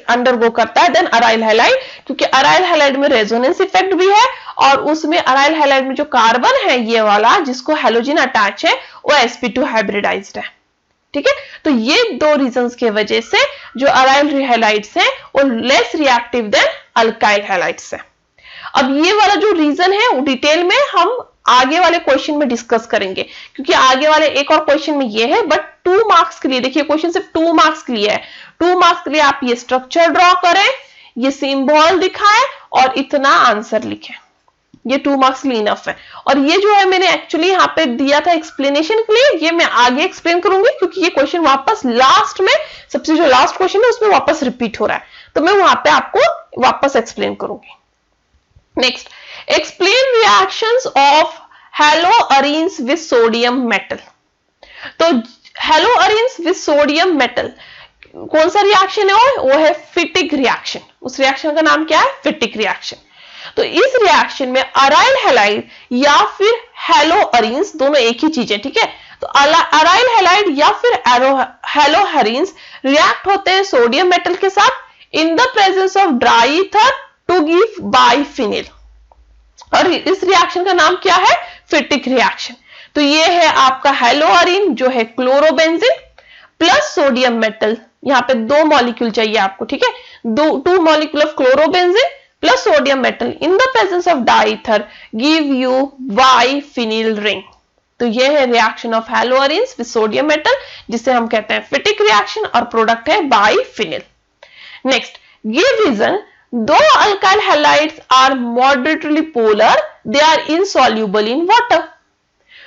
अंडरगो करता है देन अराइल हैलाइड, क्योंकि अराइल हैलाइड में रेजोनेंस इफेक्ट भी है और उसमें अराइल हैलाइड में जो कार्बन है ये वाला जिसको हैलोजन अटैच है वो sp2 हाइब्रिडाइज्ड है। ठीक है, तो ये 2 रीजंस के वजह से जो अराइल हैलाइड्स है वो less reactive than alkyl halides है। अब ये वाला जो रीजन है वो डिटेल में हम आगे वाले क्वेश्चन में डिस्कस करेंगे, क्योंकि आगे वाले एक और क्वेश्चन में ये है, बट 2 मार्क्स के लिए देखिए क्वेश्चन सिर्फ 2 मार्क्स के लिए है। 2 मार्क्स के लिए आप ये स्ट्रक्चर ड्रॉ करें, ये सिंबल दिखाएं और इतना आंसर लिखें, ये 2 मार्क्स के लिए इनफ है। और ये जो है मैंने एक्चुअली यहाँ पे दिया था एक्सप्लेनेशन के लिए, ये मैं आगे एक्सप्लेन करूंगी क्योंकि ये क्वेश्चन वापस लास्ट में सबसे जो लास्ट क्वेश्चन है उसमें वापस रिपीट हो रहा है, तो मैं वहां पे आपको वापस एक्सप्लेन करूंगी। Next, explain reactions of haloarenes with sodium metal. तो हेलोअरीन्स विद सोडियम मेटल कौन सा रिएक्शन है वो है फिटिक रिएक्शन। उस रिएक्शन का नाम क्या है? Fittig reaction. तो इस रिएक्शन में अराइल हैलाइड या फिर हेलोअरीन्स दोनों एक ही चीज है, ठीक है। तो अराइल हैलाइड या फिर हेलोअरीन्स रिएक्ट होते हैं सोडियम मेटल के साथ in the presence of dry ether to give biphenyl, और इस रिएक्शन का नाम क्या है? Fittig reaction. तो ये है आपका हेलोअरीन जो है क्लोरोबेंजीन प्लस सोडियम मेटल, यहाँ पे 2 मॉलिक्यूल चाहिए आपको, ठीक है, 2 molecule of chlorobenzene plus sodium metal in the presence of dry ether give you biphenyl ring. तो ये है reaction of haloarenes with sodium metal जिसे हम कहते हैं फिटिक रिएक्शन और प्रोडक्ट है biphenyl. Next, give reason though alkyl halides are moderately polar they are insoluble in water.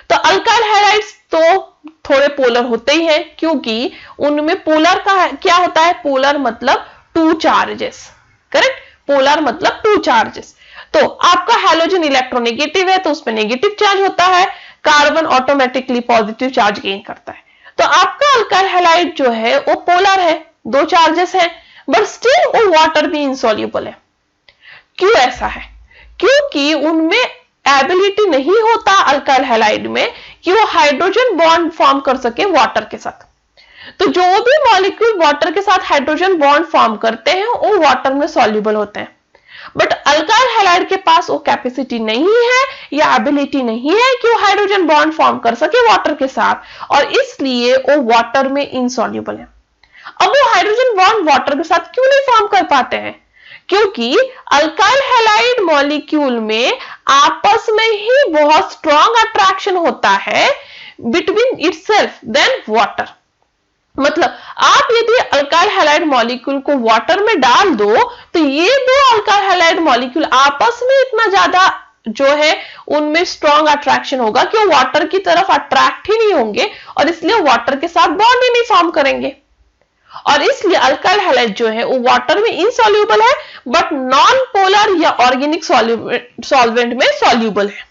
तो अल्काइल हैलाइड्स तो थोड़े पोलर होते ही हैं क्योंकि उनमें पोलर का क्या होता है? पोलर मतलब 2 चार्जेस, करेक्ट, पोलर मतलब 2 चार्जेस। तो आपका हैलोजन इलेक्ट्रोनेगेटिव है तो उसमें नेगेटिव चार्ज होता है, carbon automatically positive charge gain करता है। तो आपका अल्काइल हैलाइड जो है वो पोलर है, 2 चार्जेस है, बट स्टिल वो वाटर में इनसॉल्यूबल है। क्यों ऐसा है? क्योंकि उनमें एबिलिटी नहीं होता अल्काइल हैलाइड में कि वो हाइड्रोजन बॉन्ड फॉर्म कर सके वाटर के साथ। तो जो भी मॉलिक्यूल वाटर के साथ हाइड्रोजन बॉन्ड फॉर्म करते हैं वो वाटर में सॉल्यूबल होते हैं, बट अल्काइल हैलाइड के पास वो कैपेसिटी नहीं है या एबिलिटी नहीं है कि वो हाइड्रोजन बॉन्ड फॉर्म कर सके वाटर के साथ, और इसलिए वो वाटर में इनसॉल्यूबल है। अब वो हाइड्रोजन बॉन्ड वाटर के साथ क्यों नहीं फॉर्म कर पाते हैं? क्योंकि अल्काइल हैलाइड मॉलिक्यूल में आपस में ही बहुत स्ट्रॉन्ग अट्रैक्शन होता है बिटवीन इटसेल्फ देन वाटर। मतलब आप यदि अल्काइल हैलाइड मॉलिक्यूल को वाटर में डाल दो तो ये 2 अल्काइल हैलाइड मॉलिक्यूल आपस में इतना ज्यादा जो है उनमें स्ट्रॉन्ग अट्रैक्शन होगा कि वो वाटर की तरफ अट्रैक्ट ही नहीं होंगे और इसलिए वाटर के साथ बॉन्ड ही नहीं फॉर्म करेंगे, और इसलिए अल्काइल हैलाइड जो है वो वाटर में इनसॉल्यूबल है बट नॉन पोलर या ऑर्गेनिक सॉल्वेंट में सॉल्यूबल है,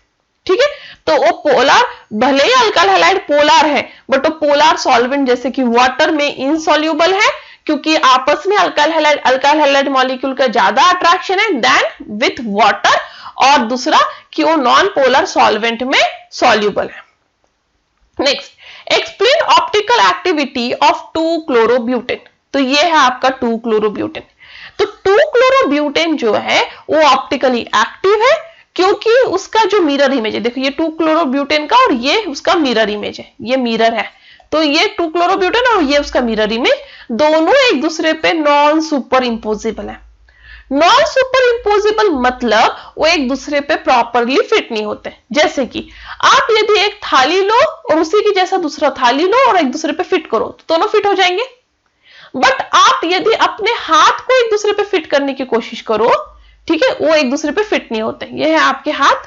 ठीक है। तो वो पोलर, भले ही अल्काइल हैलाइड पोलर है बट वो पोलर सॉल्वेंट जैसे कि वाटर में इनसॉल्यूबल है क्योंकि आपस में अल्काइल हैलाइड मॉलिक्यूल का ज्यादा अट्रैक्शन है देन विथ वाटर, और दूसरा कि वो नॉन पोलर सॉल्वेंट में सॉल्यूबल है। Next, explain optical activity of two chlorobutane. तो ये है आपका 2-क्लोरोब्यूटेन। तो 2-क्लोरोब्यूटेन जो है वो ऑप्टिकली एक्टिव है क्योंकि उसका जो मिरर इमेज है, देखो ये 2-क्लोरोब्यूटेन का और ये उसका मिरर इमेज है, ये मिरर है। तो ये 2-क्लोरोब्यूटेन और ये उसका मिरर इमेज दोनों एक दूसरे पे नॉन सुपर इंपोजिबल है। नॉन सुपर इम्पोजेबल मतलब वो एक दूसरे पे प्रॉपरली फिट नहीं होते। जैसे कि आप यदि एक थाली लो और उसी की जैसा दूसरा थाली लो और एक दूसरे पे फिट करो तो दोनों फिट हो जाएंगे। बट आप यदि अपने हाथ को एक दूसरे पे फिट करने की कोशिश करो, ठीक है, वो एक दूसरे पे फिट नहीं होते। ये है आपके हाथ,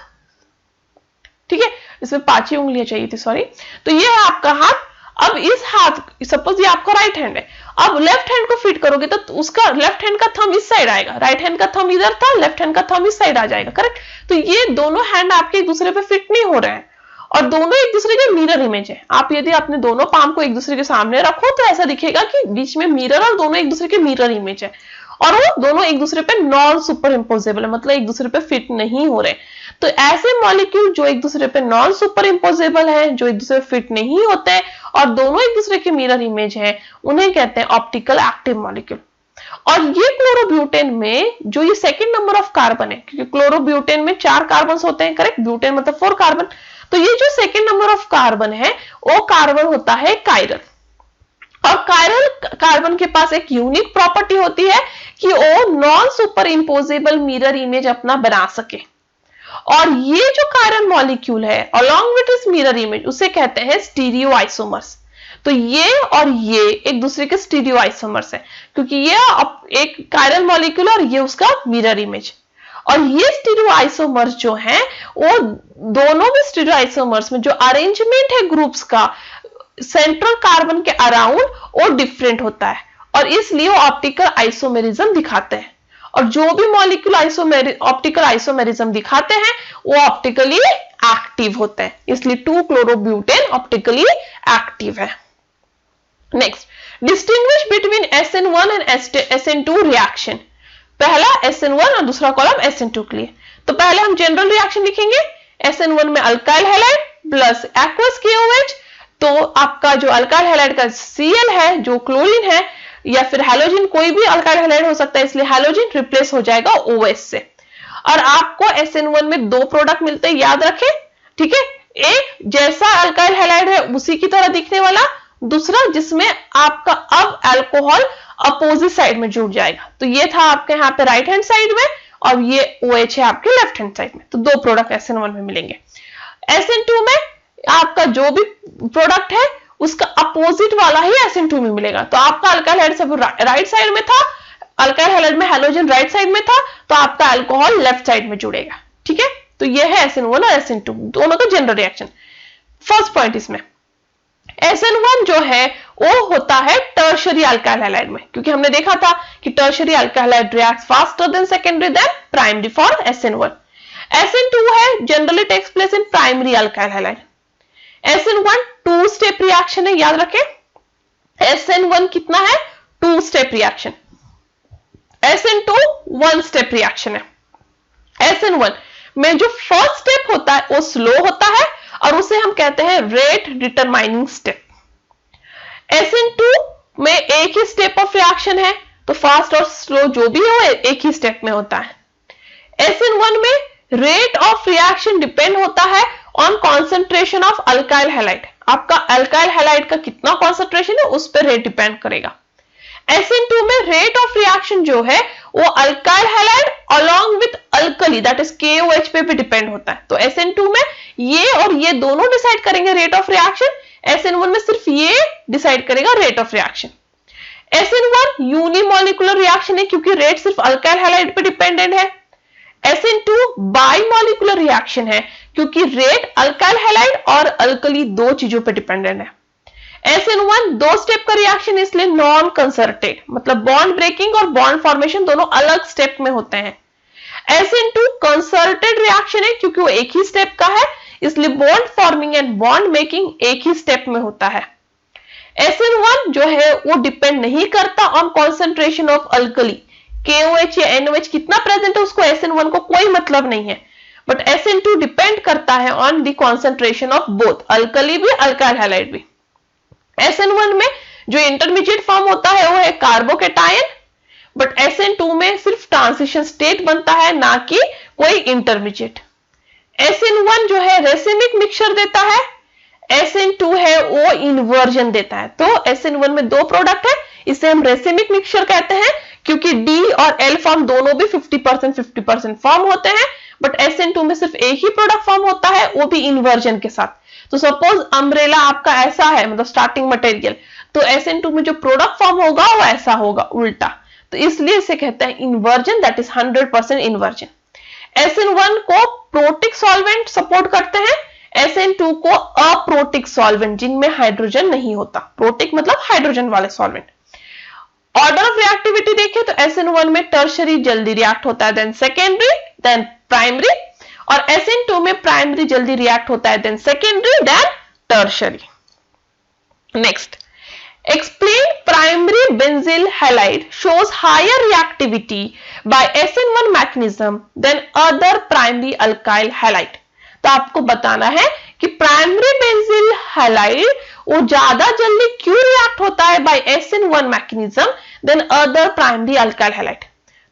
ठीक है, इसमें 5 ही उंगलियां चाहिए थी, सॉरी। तो ये है आपका हाथ। अब इस हाथ, सपोज ये आपका राइट हैंड है, अब लेफ्ट हैंड को फिट करोगे तो उसका लेफ्ट हैंड का थंब इस साइड आएगा, राइट हैंड का थंब इधर था, लेफ्ट हैंड का थंब इस साइड आ जाएगा, करेक्ट। तो ये दोनों हैंड आपके एक दूसरे पे फिट नहीं हो रहे हैं और दोनों एक दूसरे के मिरर इमेज है। आप यदि अपने दोनों पाम को एक दूसरे के सामने रखो तो ऐसा दिखेगा कि बीच में मिरर और दोनों एक दूसरे के मिरर इमेज है और वो दोनों एक दूसरे पे नॉन सुपर इम्पोजेबल है, मतलब एक दूसरे पे फिट नहीं हो रहे। तो ऐसे मॉलिक्यूल जो एक दूसरे पे नॉन सुपर इम्पोजेबल है, जो एक दूसरे पे फिट नहीं होते और दोनों एक दूसरे के मिरर इमेज है, उन्हें कहते हैं ऑप्टिकल एक्टिव मॉलिक्यूल। और ये क्लोरोब्यूटेन में जो ये सेकंड नंबर ऑफ कार्बन है, क्योंकि क्लोरोब्यूटेन में 4 कार्बन होते हैं, करेक्ट, ब्यूटेन मतलब 4 कार्बन। तो ये जो सेकंड नंबर ऑफ कार्बन है वो कार्बन होता है कायरल। और कायरल कार्बन के पास एक यूनिक प्रॉपर्टी होती है कि वो non super imposable mirror image अपना बना सके। और ये जो कायरल मॉलिक्यूल है अलोंग विद इस मिरर इमेज उसे कहते हैं स्टीरियो आइसोमर्स। तो ये और ये एक दूसरे के स्टीरियो आइसोमर्स है, क्योंकि ये एक कायरल मॉलिक्यूल और ये उसका मिरर इमेज। और ये स्टीरियो आइसोमर्स जो हैं वो दोनों भी स्टीरियो आइसोमर्स में जो अरेंजमेंट है ग्रुप्स का सेंट्रल कार्बन के अराउंड वो डिफरेंट होता है और इसलिए वो ऑप्टिकल आइसोमेरिज्म दिखाते हैं। और जो भी मॉलिक्यूल ऑप्टिकल आइसोमेरिज्म दिखाते हैं वो ऑप्टिकली एक्टिव होते हैं, इसलिए 2-क्लोरोब्यूटेन ऑप्टिकली एक्टिव है। Next, distinguish between SN1 and SN2 reaction. पहला SN1 और दूसरा कॉलम SN2 के लिए। तो पहले हम जनरल रिएक्शन लिखेंगे। SN1 में alkyl halide plus aqueous KOH, तो आपका जो अल्काइल हैलाइड का Cl है जो क्लोरीन है या फिर हैलोजन, कोई भी अल्काइल हैलाइड हो सकता है, इसलिए हैलोजन रिप्लेस हो जाएगा OH से। और आपको SN1 में 2 प्रोडक्ट मिलते हैं, याद रखें, ठीक है। एक जैसा अल्काइल हैलाइड है उसी की तरह दिखने वाला, दूसरा जिसमें आपका अब अल्कोहल अपोजिट साइड में जुड़ जाएगा। तो ये था आपके यहाँ पे राइट हैंड साइड में और ये OH है आपके लेफ्ट हैंड साइड में। तो 2 प्रोडक्ट SN1 में मिलेंगे। SN2 में आपका जो भी प्रोडक्ट है उसका अपोजिट वाला ही SN2 में मिलेगा। तो आपका अल्काइल हैलाइड सब राइट साइड में था, अल्काइल हैलाइड में हैलोजन राइट साइड में था, तो आपका अल्कोहल लेफ्ट साइड में जुड़ेगा, ठीक है। तो ये है SN1 और SN2 दोनों का जनरल रिएक्शन। फर्स्ट पॉइंट इसमें SN1 जो है वो होता है टर्शियरी अल्काइल हैलाइड में, क्योंकि हमने देखा था कि tertiary alkyl halide reacts faster than secondary than primary for SN1। SN2 है generally takes place in primary alkyl halide. SN1 2 step reaction है, याद रखें। SN1 कितना है? 2 step reaction. SN2 1 step reaction है। SN1 में जो फर्स्ट स्टेप होता है वो स्लो होता है और उसे हम कहते हैं रेट डिटरमाइनिंग स्टेप। SN2 में एक ही स्टेप ऑफ रिएक्शन है, तो फास्ट और स्लो जो भी हो एक ही स्टेप में होता है। SN1 में रेट ऑफ रिएक्शन डिपेंड होता है on concentration of alkyl halide. आपका अल्काइल हैलाइड का कितना कॉन्सेंट्रेशन है उस पर रेट डिपेंड करेगा। SN2 में रेट ऑफ रिएक्शन जो है वो alkyl halide along with alkali that is KOH पे भी डिपेंड होता है। तो SN2 में ये और ये दोनों डिसाइड करेंगे रेट ऑफ रिएक्शन, SN1 में सिर्फ ये डिसाइड करेगा rate of reaction. SN1 unimolecular reaction है क्योंकि रेट सिर्फ अल्काइल हैलाइड पे डिपेंडेंट है। SN2 बाइमॉलिक्यूलर रिएक्शन है क्योंकि रेट अल्काइल हैलाइड और अल्कली 2 चीजों पे डिपेंडेंट है। SN1 2 स्टेप का रिएक्शन इसलिए नॉन कंसर्टेड, मतलब बॉन्ड ब्रेकिंग और बॉन्ड फॉर्मेशन दोनों अलग स्टेप में होते हैं। SN2 कंसर्टेड रिएक्शन है क्योंकि वो एक ही स्टेप का है, इसलिए bond forming and bond making एक ही स्टेप में होता है। SN1 जो है वो डिपेंड नहीं करता on concentration of alkali, KOH या NOH कितना प्रेजेंट है उसको SN1 को कोई मतलब नहीं है, बट SN2 डिपेंड करता है on the concentration of both alkali भी अल्काइल हैलाइड भी। SN1 में जो इंटरमीडिएट फॉर्म होता है वो है कार्बोकेटायन, बट SN2 में सिर्फ ट्रांजिशन स्टेट बनता है, ना कि कोई इंटरमीडिएट। SN1 जो है रेसिमिक मिक्सचर देता है, SN2 है वो इन्वर्जन देता है। तो SN1 में 2 प्रोडक्ट है, इसे हम रेसिमिक मिक्सचर कहते हैं क्योंकि डी और एल फॉर्म दोनों भी 50% फॉर्म होते हैं, बट SN2 में सिर्फ एक ही प्रोडक्ट फॉर्म होता है, वो भी इन्वर्जन के साथ। तो सपोज अम्ब्रेला आपका ऐसा है, मतलब स्टार्टिंग मटेरियल, तो SN2 में जो प्रोडक्ट फॉर्म होगा वो ऐसा होगा, उल्टा। तो इसलिए इसे कहते हैं inversion, that is 100% inversion. SN1 को प्रोटिक सॉल्वेंट सपोर्ट करते हैं, SN2 को अप्रोटिक सॉल्वेंट जिनमें हाइड्रोजन नहीं होता। प्रोटिक मतलब हाइड्रोजन वाले सॉल्वेंट। ऑर्डर ऑफ रिएक्टिविटी देखिए तो SN1 में टर्शरी जल्दी रिएक्ट होता है, देन सेकेंडरी, देन प्राइमरी, और SN2 में प्राइमरी जल्दी रिएक्ट होता है, than secondary, than tertiary. Next, explain primary benzyl halide shows higher reactivity by SN1 mechanism than other primary alkyl halide। तो आपको बताना है कि प्राइमरी बेंजिल हैलाइड वो ज्यादा जल्दी क्यों रिएक्ट होता है by SN1 mechanism than other primary alkyl halide.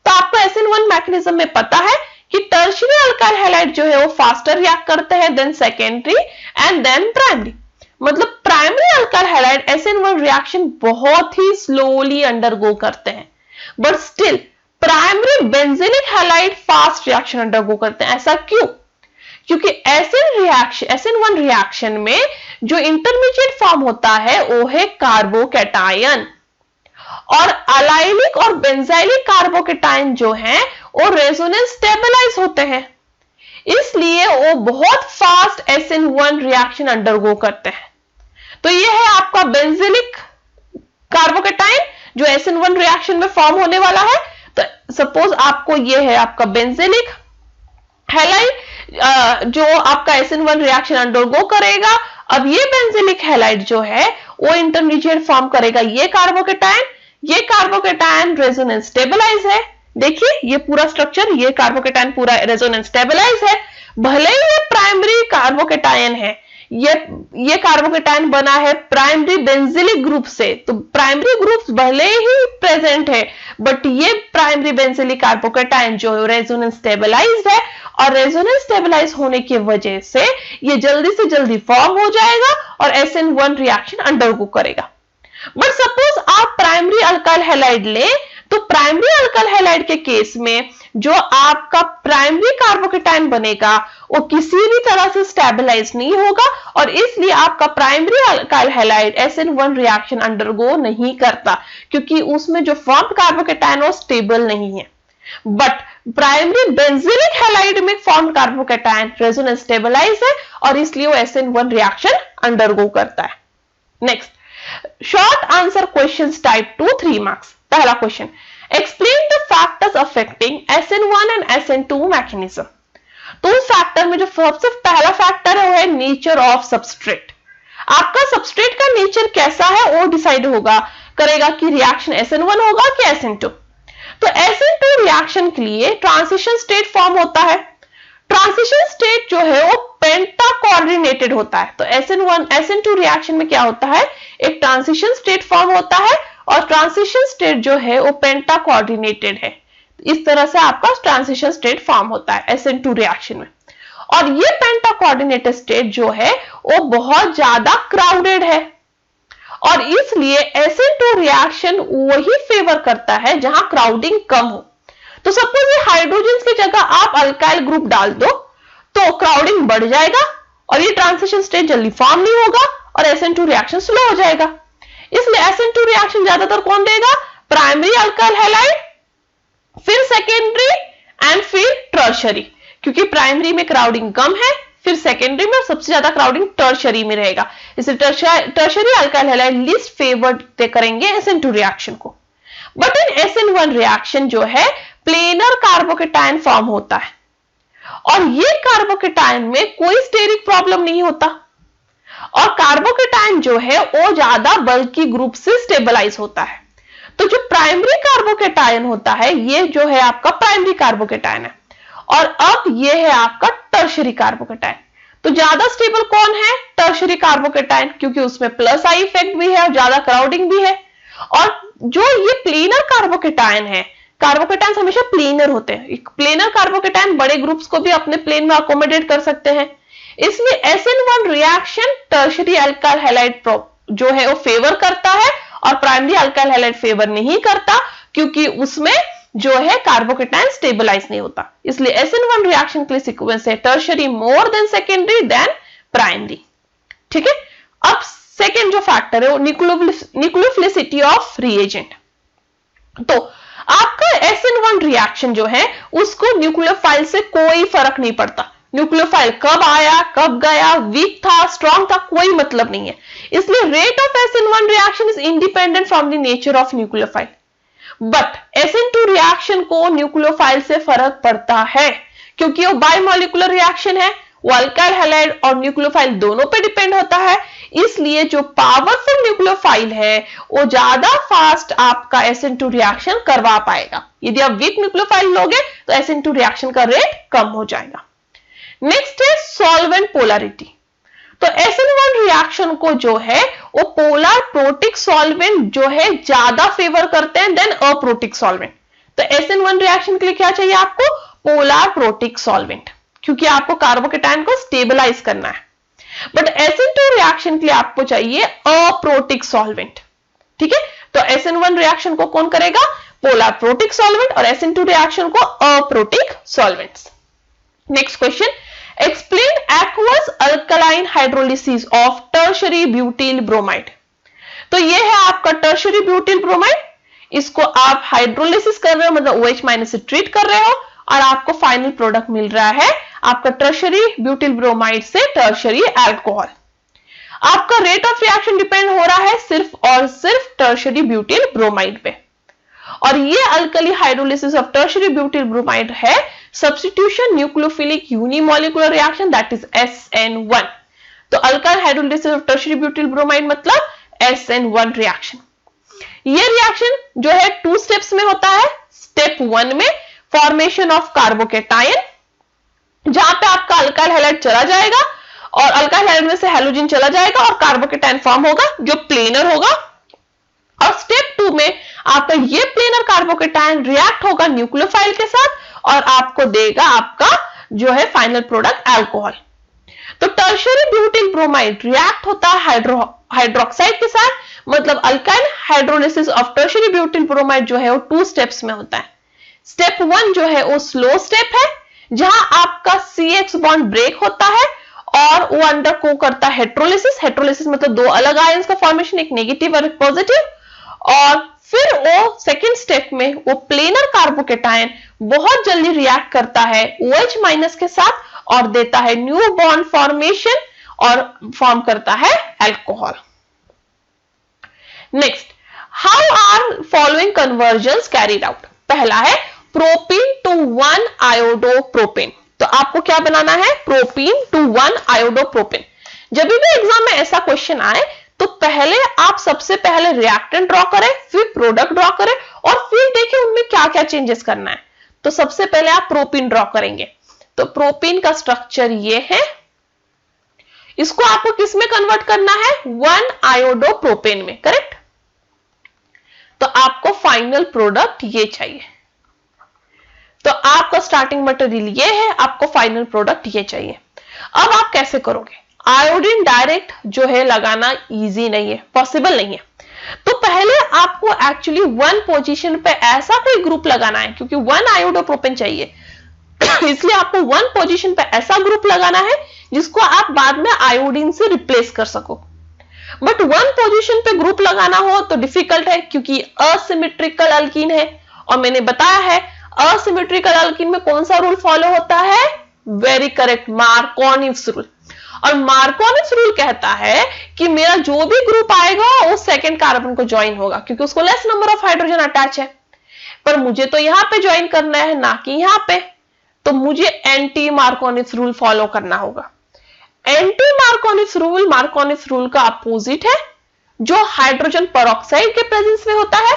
तो आपको SN1 मैकेनिज्म में पता है कि टर्शियरी अल्काइल हैलाइड जो है वो फास्टर रिएक्ट करते हैं than secondary and then primary. मतलब primary alkyl halide SN1 reaction बहुत ही स्लोली अंडरगो करते हैं, but still primary benzylic halide fast reaction undergo करते हैं। ऐसा क्यों? क्योंकि SN1 रिएक्शन में जो इंटरमीडिएट फॉर्म होता है वो है कार्बोकैटायन, और अलाइलिक और बेंजाइलिक कार्बोकैटायन जो है वो रेजोनेंस स्टेबलाइज होते हैं, इसलिए वो बहुत फास्ट SN1 रिएक्शन अंडरगो करते हैं। तो ये है आपका बेंजिलिक कार्बोकैटायन जो SN1 रिएक्शन में फॉर्म होने वाला है। तो सपोज आपको ये है आपका बेंजिलिक हैलाइड जो आपका SN1 रिएक्शन अंडरगो करेगा। अब ये बेंजिलिक हैलाइड जो है वो इंटरमीडिएट फॉर्म करेगा ये कार्बोकैटायन रेजोनेंस स्टेबलाइज है। देखिए ये पूरा स्ट्रक्चर, ये कार्बोकैटायन पूरा रेजोनेंस स्टेबलाइज है। भले ही ये प्राइमरी कार्बोकैटायन है, ये कार्बोकैटायन बना है प्राइमरी बेंजिलिक ग्रुप से, तो प्राइमरी ग्रुप्स भले ही प्रेजेंट है, बट ये प्राइमरी बेंजिलिक कार्बोकैटायन जो है रेजोनेंस स्टेबलाइज्ड है, और रेजोनेंस स्टेबलाइज होने की वजह से ये जल्दी से जल्दी फॉर्म हो जाएगा और SN1 रिएक्शन अंडरगो करेगा। बट सपोज आप प्राइमरी अल्काइल हैलाइड ले, तो प्राइमरी अल्काइल हैलाइड के केस में जो आपका प्राइमरी कार्बोकैटायन बनेगा वो किसी भी तरह से स्टेबलाइज नहीं होगा, और इसलिए आपका primary alkyl halide SN1 reaction undergo नहीं करता, क्योंकि उसमें जो फॉर्म कार्बोकैटायन वो स्टेबल नहीं है। बट प्राइमरी बेंजिलिक हैलाइड में फॉर्म कार्बोकैटायन रेजोनेंस स्टेबलाइज है, और इसलिए वो SN1 रिएक्शन अंडरगो करता है। Next, short answer questions type 2 3 marks. पहला question, explain the factors affecting SN1 and SN2 mechanism. तो उस फैक्टर में जो सबसे पहला फैक्टर है वो है नेचर ऑफ सबस्ट्रेट। आपका सबस्ट्रेट का नेचर कैसा है वो डिसाइड करेगा कि रिएक्शन SN1 होगा कि SN2। तो SN2 रिएक्शन के लिए ट्रांजिशन स्टेट फॉर्म होता है। ट्रांजिशन स्टेट जो है वो पेंटा कोऑर्डिनेटेड होता है। तो SN2 रिएक्शन में क्या होता है, एक ट्रांजिशन स्टेट फॉर्म होता है, और ट्रांजिशन स्टेट जो है वो पेंटा कोऑर्डिनेटेड है। इस तरह से आपका ट्रांजिशन स्टेट फॉर्म होता है SN2 रिएक्शन में। और ये पेंटा कोऑर्डिनेटेड स्टेट जो है वो बहुत ज्यादा क्राउडेड है, और इसलिए SN2 रिएक्शन वही फेवर करता है जहां क्राउडिंग कम हो। तो सपोज ये हाइड्रोजन की जगह आप अल्काइल ग्रुप डाल दो तो क्राउडिंग बढ़ जाएगा, और ये ट्रांजिशन स्टेट जल्दी फॉर्म नहीं होगा, और SN2 रिएक्शन स्लो हो जाएगा। इसलिए SN2 रिएक्शन ज्यादातर कौन देगा, प्राइमरी अल्काइल हैलाइड, फिर सेकेंडरी एंड फिर टर्शरी, क्योंकि प्राइमरी में क्राउडिंग कम है, फिर सेकेंडरी में, और सबसे ज्यादा क्राउडिंग टर्शरी में रहेगा। इसलिए tertiary alkyl halide least favoured करेंगे SN2 रिएक्शन को। बट इन SN1 रिएक्शन जो है प्लेनर कार्बोकैटायन फॉर्म होता है, और ये कार्बोकैटायन में कोई स्टेरिक प्रॉब्लम नहीं होता, और कार्बोकैटायन जो है वो ज्यादा बल्की ग्रुप से स्टेबलाइज होता है। तो जो प्राइमरी कार्बोकैटायन होता है ये जो है आपका प्राइमरी कार्बोकैटायन है, और अब ये है आपका टर्शरी कार्बोकैटायन। तो ज्यादा स्टेबल कौन है, टर्शरी कार्बोकैटायन, क्योंकि उसमें प्लस आई इफेक्ट भी है और ज्यादा क्राउडिंग भी है। और जो ये प्लेनर कार्बोकैटायन है, कार्बोकैटायन हमेशा प्लेनर होते हैं, प्लेनर कार्बोकैटायन बड़े ग्रुप्स को भी अपने प्लेन में अकोमोडेट कर सकते हैं। इसलिए SN1 reaction tertiary alkyl halide जो है वो फेवर करता है, और प्राइमरी अल्काइल हैलाइड फेवर नहीं करता, क्योंकि उसमें जो है कार्बोकेटायन स्टेबलाइज नहीं होता, इसलिए SN1 रिएक्शन के लिए सीक्वेंस है tertiary more than secondary than primary. ठीक है, अब सेकेंड जो फैक्टर है वो न्यूक्लियोफिलिसिटी ऑफ रिएजेंट। तो आपका SN1 रिएक्शन जो है उसको न्यूक्लियोफाइल से कोई फर्क नहीं पड़ता, न्यूक्लियोफाइल कब आया कब गया, वीक था स्ट्रॉन्ग था, कोई मतलब नहीं है। इसलिए rate of SN1 reaction is independent from the nature of nucleophile. But SN2 reaction को न्यूक्लियोफाइल से फर्क पड़ता है क्योंकि वो बायमॉलिक्यूलर रिएक्शन है, वो अल्काइल हैलाइड और न्यूक्लियोफाइल दोनों पे डिपेंड होता है। इसलिए जो पावरफुल न्यूक्लियोफाइल है वो ज्यादा फास्ट आपका SN2 रिएक्शन करवा पाएगा। यदि आप वीक न्यूक्लियोफाइल लोगे तो SN2 रिएक्शन का रेट कम हो जाएगा। नेक्स्ट है सॉल्वेंट पोलैरिटी। तो SN1 रिएक्शन को जो है वो पोलर प्रोटिक सॉल्वेंट जो है ज्यादा फेवर करते हैं देन अप्रोटिक सॉल्वेंट। तो SN1 रिएक्शन के लिए क्या चाहिए आपको? पोलर प्रोटिक सॉल्वेंट, क्योंकि आपको कार्बोकेटायन को स्टेबलाइज करना है। बट SN2 रिएक्शन के लिए आपको चाहिए अप्रोटिक सॉल्वेंट। ठीक है, तो SN1 रिएक्शन को कौन करेगा? पोलर प्रोटिक सॉल्वेंट, और SN2 रिएक्शन को aprotic solvents. Next question, explain aqueous alkaline hydrolysis of tertiary butyl bromide. तो ये है आपका टर्शरी ब्यूटिल ब्रोमाइड, इसको आप हाइड्रोलिसिस कर रहे हो, मतलब OH- से ट्रीट कर रहे हो और आपको फाइनल प्रोडक्ट मिल रहा है आपका टर्शरी ब्यूटिल ब्रोमाइड से टर्शरी अल्कोहल। आपका रेट ऑफ रिएक्शन डिपेंड हो रहा है सिर्फ और सिर्फ टर्शरी ब्यूटिल ब्रोमाइड पे, और ये alkali hydrolysis of tertiary butyl bromide है substitution nucleophilic unimolecular reaction, that is SN1। तो alkyl hydrolysis of tertiary butyl bromide मतलब SN1 रिएक्शन। ये रिएक्शन जो है 2 स्टेप्स में होता है। स्टेप 1 में फॉर्मेशन ऑफ कार्बोकेटायन, जहां पे आपका अल्काइल हैलाइड चला जाएगा और अल्काइल हैलाइड में से हैलोजन चला जाएगा और कार्बोकेटायन फॉर्म होगा जो प्लेनर होगा। और स्टेप 2 में आपका ये प्लेनर कार्बोकेटायन रिएक्ट होगा न्यूक्लियोफाइल के साथ और आपको देगा आपका जो है फाइनल प्रोडक्ट अल्कोहल। तो टर्शरी ब्यूटिल ब्रोमाइड रिएक्ट होता है हाइड्रोक्साइड के साथ, मतलब alkyl hydrolysis of tertiary butyl bromide जो है वो 2 स्टेप्स में होता है। स्टेप 1 जो है वो स्लो स्टेप है, जहां आपका CH बॉन्ड ब्रेक होता है और वो अंडर को करता है हेट्रोलिसिस। हेट्रोलिसिस मतलब 2 अलग आयंस का फॉर्मेशन, एक नेगेटिव और एक पॉजिटिव। और फिर वो सेकेंड स्टेप में वो प्लेनर कार्बोकेटायन बहुत जल्दी रिएक्ट करता है OH- के साथ और देता है न्यू बॉन्ड फॉर्मेशन और फॉर्म करता है alcohol. Next, how are following conversions carried out. पहला है प्रोपीन टू 1 आयोडोप्रोपेन। तो आपको क्या बनाना है? Propene to 1 iodopropane. जब भी एग्जाम में ऐसा क्वेश्चन आए तो पहले आप सबसे पहले रिएक्टेंट ड्रॉ करें, फिर प्रोडक्ट ड्रॉ करें और फिर देखें उनमें क्या क्या चेंजेस करना है। तो सबसे पहले आप प्रोपीन ड्रॉ करेंगे। तो प्रोपीन का स्ट्रक्चर ये है, इसको आपको किस में कन्वर्ट करना है? 1 आयोडोप्रोपेन में, करेक्ट। तो आपको फाइनल प्रोडक्ट ये चाहिए। तो आपका स्टार्टिंग मटेरियल ये है, आपको फाइनल प्रोडक्ट ये चाहिए। अब आप कैसे करोगे? आयोडीन डायरेक्ट जो है लगाना इजी नहीं है, पॉसिबल नहीं है। तो पहले आपको एक्चुअली 1 पोजीशन पे ऐसा कोई ग्रुप लगाना है, क्योंकि 1 आयोडोप्रोपेन चाहिए इसलिए आपको 1 पोजीशन पे ऐसा ग्रुप लगाना है जिसको आप बाद में आयोडीन से रिप्लेस कर सको। बट 1 पोजीशन पे ग्रुप लगाना हो तो डिफिकल्ट है, क्योंकि असिमेट्रिकल अल्कीन है। और मैंने बताया है असिमेट्रिकल अल्कीन में कौन सा रूल फॉलो होता है? Very correct, Markovnikov's rule. और मार्कोनिव्स रूल कहता है कि मेरा जो भी ग्रुप आएगा वो सेकंड कार्बन को ज्वाइन होगा, क्योंकि उसको less number of hydrogen attach है। पर मुझे तो यहां पे ज्वाइन करना है, ना कि यहां पे। तो मुझे एंटी मार्कोनिव्स रूल फॉलो करना होगा। एंटी मार्कोनिव्स रूल का अपोजिट है, जो हाइड्रोजन पेरोक्साइड के प्रेजेंस में होता है,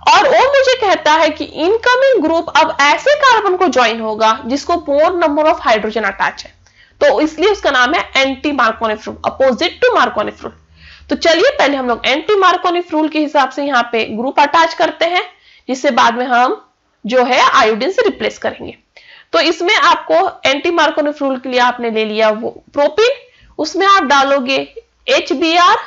और वो मुझे कहता है कि इनकमिंग ग्रुप अब ऐसे कार्बन को ज्वाइन होगा जिसको more number of hydrogen attach है। तो इसलिए उसका नाम है anti Markovnikov's rule, opposite to Markovnikov's rule. तो चलिए पहले हम लोग एंटी मार्कोनिव्स रूल के हिसाब से यहाँ पे ग्रुप अटैच करते हैं, जिससे बाद में हम जो है आयोडीन से रिप्लेस करेंगे। तो इसमें आपको एंटी मार्कोनिव्स रूल के लिए आपने ले लिया वो प्रोपीन, उसमें आप डालोगे HBr,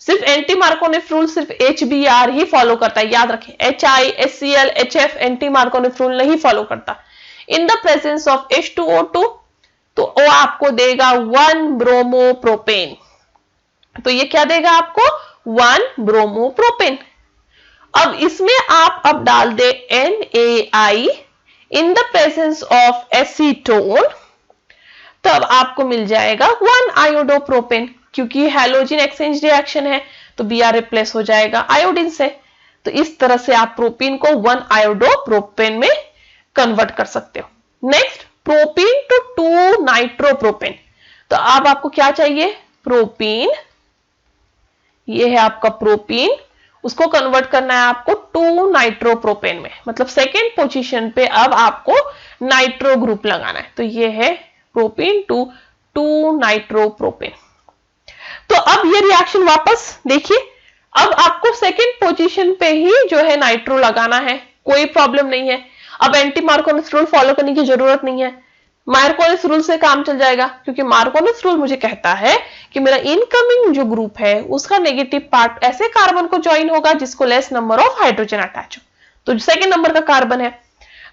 सिर्फ एंटी मार्कोनिफ रूल सिर्फ HBr ही फॉलो करता है, याद रखें। HI, HCl, HF anti Markovnikov rule नहीं फॉलो करता। इन द प्रेजेंस ऑफ H2O2 तो वो आपको देगा 1 ब्रोमोप्रोपेन। तो ये क्या देगा आपको? 1 ब्रोमोप्रोपेन। अब इसमें आप अब डाल दे NaI in the presence of acetone, तब आपको मिल जाएगा 1 आयोडोप्रोपेन। क्योंकि हैलोजन एक्सचेंज रिएक्शन है तो Br रिप्लेस हो जाएगा आयोडीन से। तो इस तरह से आप प्रोपीन को 1 आयोडोप्रोपेन में कन्वर्ट कर सकते हो। Next, propene to 2 nitropropane. तो अब आपको क्या चाहिए? प्रोपीन, ये है आपका प्रोपीन, उसको कन्वर्ट करना है आपको 2 नाइट्रोप्रोपेन में, मतलब सेकेंड पोजीशन पे अब आपको नाइट्रो ग्रुप लगाना है। तो ये है प्रोपीन टू 2 नाइट्रोप्रोपेन। तो अब ये रिएक्शन वापस देखिए, अब आपको सेकेंड पोजीशन पे ही जो है नाइट्रो लगाना है, कोई प्रॉब्लम नहीं है। अब एंटी मार्कोनिस रूल फॉलो करने की जरूरत नहीं है, मार्कोनिस रूल से काम चल जाएगा। क्योंकि मार्कोनिस रूल मुझे कहता है कि मेरा इनकमिंग जो ग्रुप है उसका नेगेटिव पार्ट ऐसे कार्बन को ज्वाइन होगा जिसको less number of hydrogen attach हो, तो सेकेंड नंबर का कार्बन है।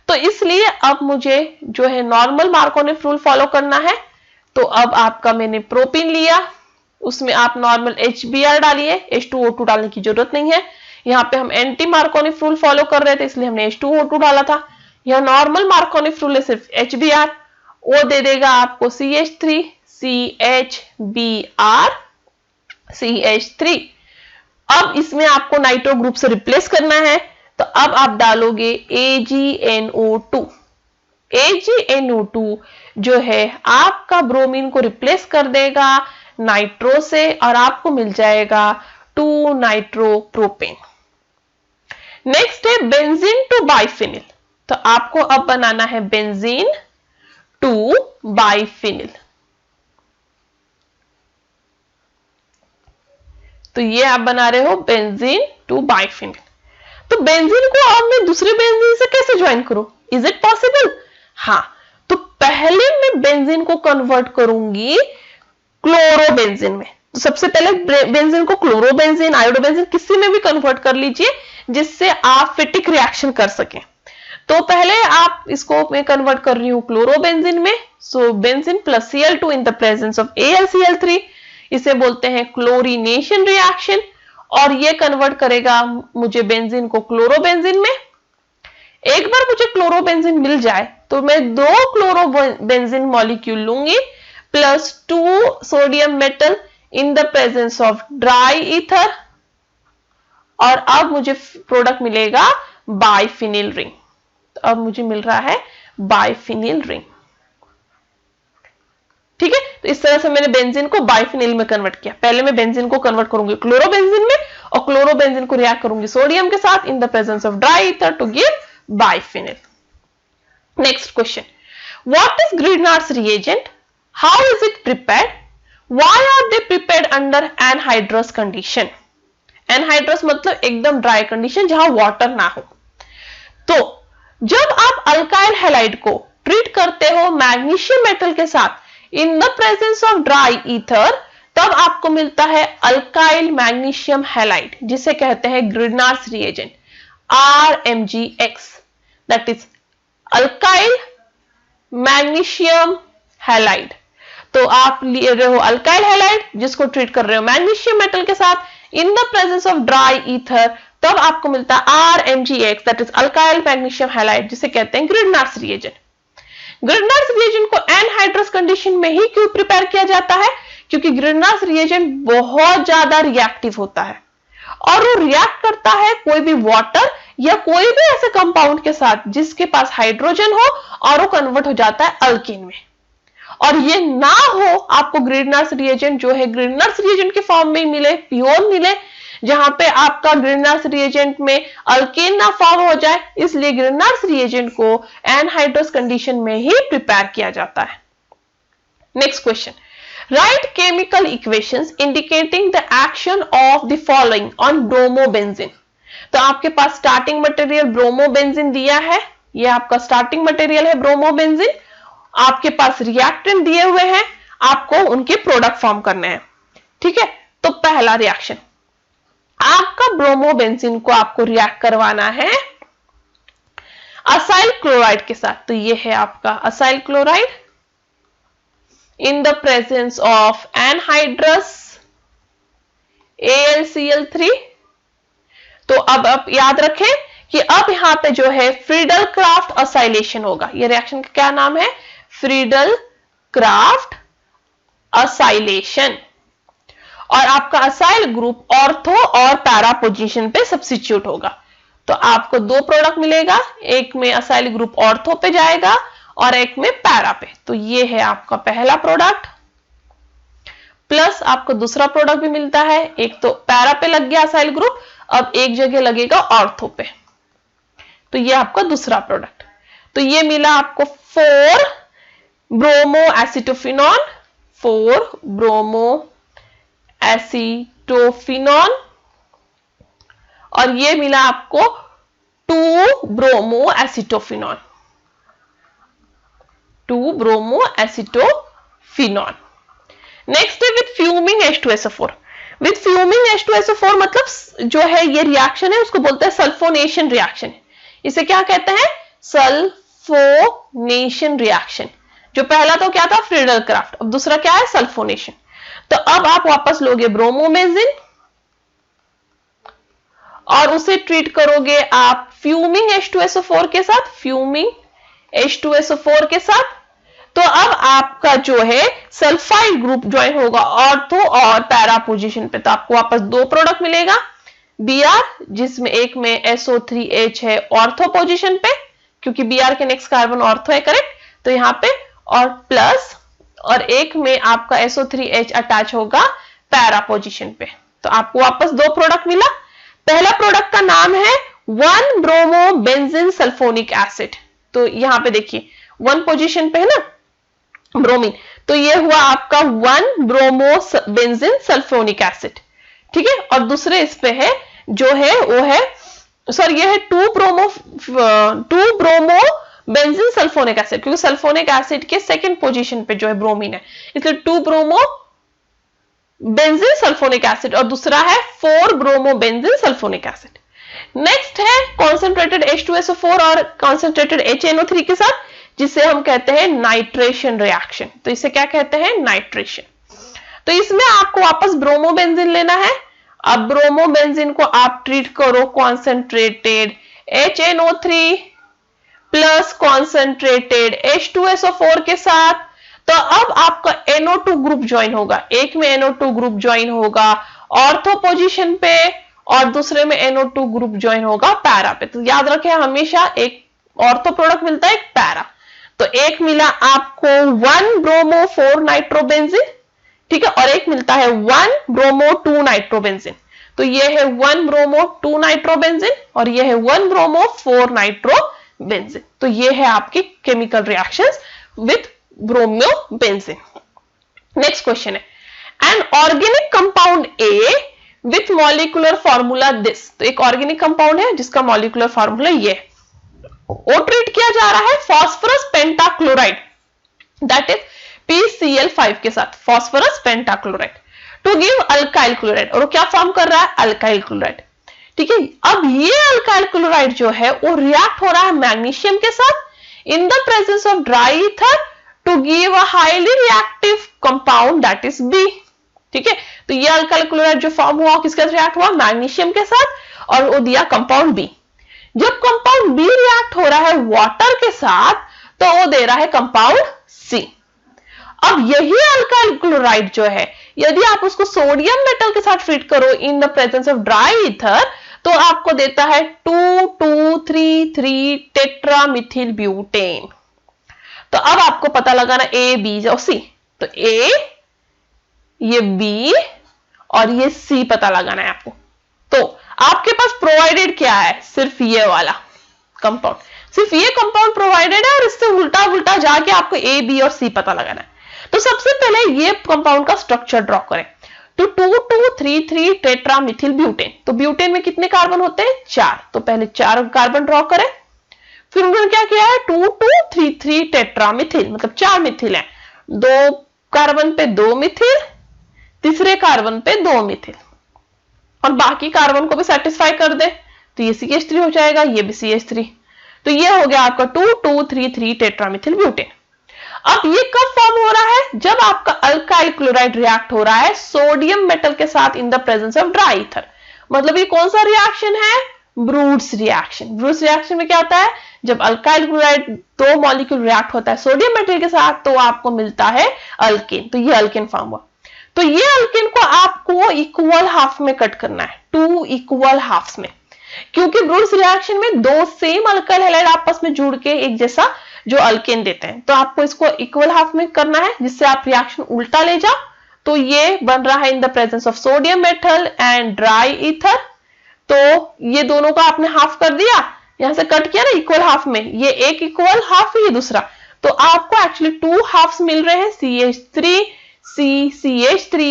तो इसलिए अब मुझे जो है नॉर्मल मार्कोनिस रूल फॉलो करना है। तो अब आपका मैंने प्रोपीन लिया, उसमें आप नॉर्मल HBr डालिए, H2O2 डालने की जरूरत नहीं है। यहाँ पे हम एंटी मार्कोनिफ रूल फॉलो कर रहे थे इसलिए हमने H2O2 डाला था। यह नॉर्मल मार्कोनिफ रूल है, सिर्फ HBr, वो दे देगा आपको CH3 CHBr CH3। अब इसमें आपको नाइट्रो ग्रुप से रिप्लेस करना है, तो अब आप डालोगे AgNO2। AgNO2 जो है आपका ब्रोमीन को रिप्लेस कर देगा नाइट्रो से और आपको मिल जाएगा 2 नाइट्रोप्रोपेन। नेक्स्ट है बेंजीन टू बाइफिनिल। तो आपको अब बनाना है बेंजीन टू बाइफिनिल। तो ये आप बना रहे हो बेंजीन टू बाइफिनिल। तो बेंजीन को अब मैं दूसरे बेंजीन से कैसे ज्वाइन करूं? Is it possible? हाँ, तो पहले मैं बेंजीन को कन्वर्ट करूंगी क्लोरोबेंजीन में। तो सबसे पहले बेंजीन को क्लोरोबेंजीन, आयोडोबेंजीन किसी में भी कन्वर्ट कर लीजिए जिससे आप फिटिक रिएक्शन कर सकें। तो पहले आप इसको मैं कन्वर्ट कर रही हूं क्लोरोबेंजीन में। सो benzene plus Cl2 in the presence of AlCl3, इसे बोलते हैं क्लोरीनेशन रिएक्शन, और ये कन्वर्ट करेगा मुझे बेंजीन को क्लोरोबेंजीन में। एक बार मुझे क्लोरोबेंजीन मिल जाए तो मैं 2 क्लोरोबेंजीन मॉलिक्यूल लूंगी plus 2 sodium metal in the presence of dry ether, और अब मुझे प्रोडक्ट मिलेगा बाइफिनिल रिंग। तो अब मुझे मिल रहा है बाइफिनिल रिंग। ठीक है, तो इस तरह से मैंने बेंजीन को बाइफिनिल में कन्वर्ट किया। पहले मैं बेंजीन को कन्वर्ट करूंगी क्लोरोबेंजीन में और क्लोरोबेंजीन को रिएक्ट करूंगी सोडियम के साथ in the presence of dry ether to give biphenyl. Next question, what is Grignard's reagent? How is it prepared? Why are they prepared under anhydrous condition? Anhydrous मतलब एकदम ड्राई कंडीशन जहां वाटर ना हो। तो जब आप अल्काइल हैलाइड को ट्रीट करते हो मैग्नीशियम मेटल के साथ in the presence of dry ether, तब आपको मिलता है अल्काइल मैग्नीशियम हैलाइड, जिसे कहते हैं Grignard's reagent RMgX, that is alkyl magnesium halide. तो आप ले रहे हो अल्काइल हैलाइड जिसको ट्रीट कर रहे हो मैग्नीशियम मेटल के साथ in the presence of dry ether, तब आपको मिलता है RMgX, that is alkyl magnesium halide, जिसे कहते हैं ग्रिग्नार्ड्स रिएजेंट। ग्रिग्नार्ड्स रिएजेंट को एनहाइड्रस कंडीशन में ही क्यों प्रिपेयर किया जाता है? क्योंकि ग्रिग्नार्ड्स रिएजेंट बहुत ज्यादा रिएक्टिव होता है और वो रिएक्ट करता है कोई भी वाटर या कोई भी ऐसे कंपाउंड के साथ जिसके पास हाइड्रोजन हो और वो कन्वर्ट हो जाता है अल्कीन में। और ये ना हो आपको ग्रिग्नार्ड्स रिएजेंट जो है ग्रिग्नार्ड्स रिएजेंट के फॉर्म में मिले, प्योर मिले, जहां पे आपका ग्रिग्नार्ड्स रिएजेंट में अल्केन ना फॉर्म हो जाए, इसलिए ग्रिग्नार्ड्स रिएजेंट को एनहाइड्रस कंडीशन में ही प्रिपेयर किया जाता है। Next question, right chemical equations indicating the action of the following on bromobenzene. तो आपके पास स्टार्टिंग मटेरियल ब्रोमोबेंजीन दिया है, ये आपका स्टार्टिंग मटेरियल है ब्रोमोबेंजीन, आपके पास रिएक्टेंट दिए हुए हैं, आपको उनके प्रोडक्ट फॉर्म करने हैं। ठीक है, तो पहला रिएक्शन आपका ब्रोमोबेंजीन को आपको रिएक्ट करवाना है असाइल क्लोराइड के साथ। तो ये है आपका acyl chloride in the presence of anhydrous AlCl3। तो अब आप याद रखें कि अब यहां पे जो है फ्रीडल क्राफ्ट असाइलेशन होगा। ये रिएक्शन का क्या नाम है? Friedel craft acylation. और आपका असाइल ग्रुप ऑर्थो और पैरा पोजीशन पे सब्स्टिट्यूट होगा। तो आपको दो प्रोडक्ट मिलेगा, एक में असाइल ग्रुप ऑर्थो पे जाएगा और एक में पैरा पे। तो ये है आपका पहला प्रोडक्ट, प्लस आपको दूसरा प्रोडक्ट भी मिलता है। एक तो पैरा पे लग गया असाइल ग्रुप, अब एक जगह लगेगा ऑर्थो पे। तो ये आपका दूसरा प्रोडक्ट। तो ये मिला आपको 4 ब्रोमो एसिटोफिनॉन, 4 ब्रोमो एसिटोफिनॉन, और ये मिला आपको 2 bromo acetophenone, 2 bromo acetophenone. Next है with fuming H2SO4। With fuming H2SO4 मतलब जो है ये रिएक्शन है उसको बोलते हैं सल्फोनेशन रिएक्शन। इसे क्या कहते हैं? Sulphonation reaction. जो पहला तो क्या था? Friedel craft. अब दूसरा क्या है? सल्फोनेशन। तो अब आप वापस लोगे ब्रोमोबेंजीन और उसे ट्रीट करोगे आप फ्यूमिंग H2SO4 के साथ, फ्यूमिंग H2SO4 के साथ। तो अब आपका जो है सल्फाइड ग्रुप ज्वाइन होगा ऑर्थो और पैरा पोजीशन पे। तो आपको वापस दो प्रोडक्ट मिलेगा, Br, जिसमें एक में SO3H है ऑर्थो पोजीशन पे, क्योंकि Br के नेक्स्ट कार्बन ऑर्थो है, करेक्ट। तो यहां पे और प्लस, और एक में आपका SO3H अटैच होगा पैरा पोजीशन पे। तो आपको वापस दो प्रोडक्ट मिला। पहला प्रोडक्ट का नाम है 1 ब्रोमो बेंजीन सल्फोनिक एसिड। तो यहां पे देखिए 1 पोजीशन पे है ना ब्रोमीन, तो ये हुआ आपका 1 ब्रोमो बेंजीन सल्फोनिक एसिड, ठीक है। और दूसरे इस पे है जो है वो है, सॉरी ये है 2 ब्रोमो बेंजीन सल्फोनिक एसिड, क्योंकि सल्फोनिक एसिड के सेकंड पोजीशन पे जो है ब्रोमीन है, इसलिए 2 ब्रोमो बेंजीन सल्फोनिक एसिड। और दूसरा है 4 bromo benzene sulphonic acid. Next है कॉन्सेंट्रेटेड H2SO4 और कॉन्सेंट्रेटेड HNO3 के साथ, जिसे हम कहते हैं नाइट्रेशन रिएक्शन। तो इसे क्या कहते हैं? नाइट्रेशन। तो इसमें आपको वापस ब्रोमोबेंजीन लेना है। अब ब्रोमोबेंजीन को आप ट्रीट करो concentrated HNO3 plus concentrated H2SO4 के साथ। तो अब आपका NO2 ग्रुप ज्वाइन होगा, एक में NO2 ग्रुप ज्वाइन होगा ऑर्थो पोजीशन पे और दूसरे में NO2 ग्रुप ज्वाइन होगा पैरा पे। तो याद रखें हमेशा एक ऑर्थो प्रोडक्ट मिलता है, एक पैरा। तो एक मिला आपको 1 ब्रोमो 4 नाइट्रोबेंजीन, ठीक है, और एक मिलता है 1 ब्रोमो 2 नाइट्रोबेंजीन। तो ये है 1 ब्रोमो 2 नाइट्रोबेंजीन और ये है 1 ब्रोमो 4 नाइट्रोबेंजीन। तो ये है आपकी chemical reactions with bromobenzene. Next question है an organic compound A with molecular formula this. तो एक ऑर्गेनिक कंपाउंड है जिसका मॉलिक्यूलर फॉर्मूला ये है, वो ट्रीट किया जा रहा है phosphorus pentachloride that is PCl5 के साथ, phosphorus pentachloride to give alkyl chloride. और वो क्या फॉर्म कर रहा है? अल्काइल क्लोराइड, ठीक है। अब ये अल्काइल क्लोराइड जो है वो रिएक्ट हो रहा है मैग्नीशियम के साथ in the presence of dry ether to give a highly reactive compound that is B, ठीक है। तो ये अल्काइल क्लोराइड जो फॉर्म हुआ किसके साथ रिएक्ट हुआ? मैग्नीशियम के साथ, और वो दिया कंपाउंड B। जब कंपाउंड B रिएक्ट हो रहा है वाटर के साथ तो वो दे रहा है कंपाउंड C। अब यही अल्काइल क्लोराइड जो है यदि आप उसको सोडियम मेटल के साथ ट्रीट करो इन the presence of dry ether तो आपको देता है 2,2,3,3 टेट्रामिथिल ब्यूटेन। तो अब आपको पता लगाना A, B और C। तो A, ये B और ये C पता लगाना है आपको। तो आपके पास प्रोवाइडेड क्या है? सिर्फ ये वाला कंपाउंड, सिर्फ ये कंपाउंड प्रोवाइडेड है और इससे उल्टा उल्टा जाके आपको A, B और C पता लगाना है। तो सबसे पहले ये कंपाउंड का स्ट्रक्चर ड्रॉ करें। तो 2,2,3,3 टेट्रामिथिल ब्यूटेन। तो ब्यूटेन में कितने कार्बन होते हैं? 4। तो पहले 4 कार्बन ड्रॉ करें, फिर उन्होंने क्या किया है 2,2,3,3 टेट्रामिथिल, मतलब 4 मिथिल है, 2 कार्बन पे 2 मिथिल, तीसरे कार्बन पे 2 मिथिल, और बाकी कार्बन को भी सेटिस्फाई कर दे तो ये CH3 हो जाएगा, ये भी CH3। तो ये हो गया आपका 2,2,3,3 टेट्रामिथिल ब्यूटेन। अब ये कब फॉर्म हो रहा है? जब आपका अल्काइल क्लोराइड रिएक्ट हो रहा है सोडियम मेटल के साथ in the presence of dry ether. मतलब ये कौन सा रिएक्शन है? Breeds reaction. ब्रूड्स रिएक्शन में क्या होता है? जब अल्काइल क्लोराइड दो मॉलिक्यूल रिएक्ट होता है सोडियम मेटल के साथ तो आपको मिलता है अल्केन। तो ये अल्केन फॉर्म हुआ। तो ये अल्केन को आपको इक्वल हाफ में कट करना है, 2 इक्वल हाफ्स में, क्योंकि ब्रूड्स रिएक्शन में दो सेम अल्काइल हैलाइड आपस में जुड़ के एक जैसा जो अल्केन देते हैं। तो आपको इसको इक्वल हाफ में करना है जिससे आप रिएक्शन उल्टा ले जाओ। तो ये बन रहा है इन the presence of sodium metal and dry ether. तो ये दोनों का आपने हाफ कर दिया, यहां से कट किया ना इक्वल हाफ में, ये एक इक्वल हाफ, ये दूसरा। तो आपको एक्चुअली 2 हाफ्स मिल रहे हैं, CH3 CH3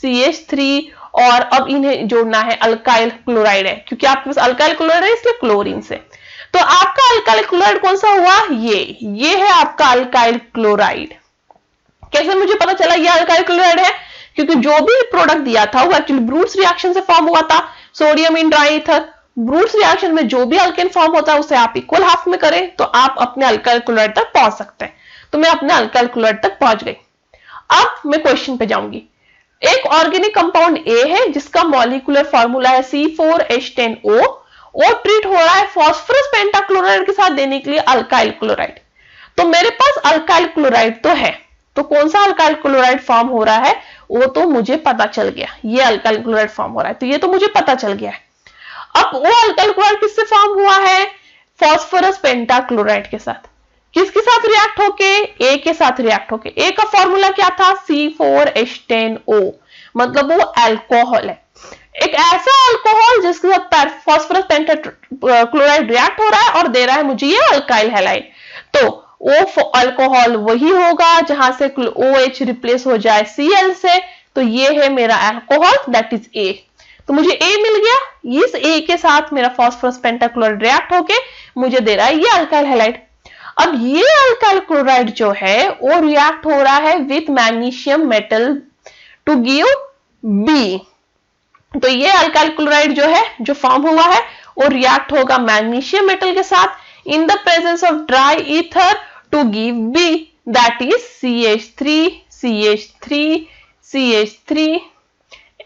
CH3 और अब इन्हें जोड़ना है अल्काइल क्लोराइड है, क्योंकि आपके पास अल्काइल क्लोराइड है इसलिए क्लोरीन से। तो आपका अल्काइल क्लोराइड कौन सा हुआ? ये है आपका अल्काइल क्लोराइड। कैसे मुझे पता चला ये अल्काइल क्लोराइड है? क्योंकि जो भी प्रोडक्ट दिया था वो एक्चुअली ब्रूड्स रिएक्शन से फॉर्म हुआ था, सोडियम इन ड्राई ईथर। ब्रूड्स रिएक्शन में जो भी अल्केन फॉर्म होता है उसे आप इक्वल हाफ में करें तो आप अपने अल्काइल क्लोराइड तक पहुंच सकते हैं। तो मैं अपने अल्काइल क्लोराइड तक पहुंच गई। अब मैं क्वेश्चन पे जाऊंगी। एक ऑर्गेनिक कंपाउंड A है जिसका मॉलिक्यूलर फॉर्मूला है C4H10O। वो ट्रीट हो रहा है फास्फोरस पेंटाक्लोराइड के साथ देने के लिए अल्काइल क्लोराइड। तो मेरे पास अल्काइल क्लोराइड तो है, तो कौन सा अल्काइल क्लोराइड फॉर्म हो रहा है वो तो मुझे पता चल गया, ये अल्काइल क्लोराइड फॉर्म हो रहा है, तो ये तो मुझे पता चल गया है। अब वो अल्काइल क्लोराइड किससे फॉर्म हुआ है? फास्फोरस पेंटाक्लोराइड के साथ। किसके साथ रिएक्ट होके? A के साथ रिएक्ट होके। A का फॉर्मूला क्या था? C4H10O, मतलब वो अल्कोहल है। एक ऐसा अल्कोहल जिसके साथ फास्फोरस पेंटाक्लोराइड रिएक्ट हो रहा है और दे रहा है मुझे ये अल्काइल हैलाइड। तो वो अल्कोहल वही होगा जहां से OH रिप्लेस हो जाए Cl से। तो ये है मेरा अल्कोहल, दैट इज A। तो मुझे A मिल गया, इस A के साथ मेरा फास्फोरस पेंटाक्लोराइड रिएक्ट होके मुझे दे रहा है ये अल्काइल हैलाइड। अब ये अल्काइल क्लोराइड जो है वो रिएक्ट हो रहा है with magnesium metal to give B। तो ये अल्काइल क्लोराइड जो है जो फॉर्म हुआ है वो रिएक्ट होगा मैग्नीशियम मेटल के साथ in the presence of dry ether to give B, that is CH3 CH3 CH3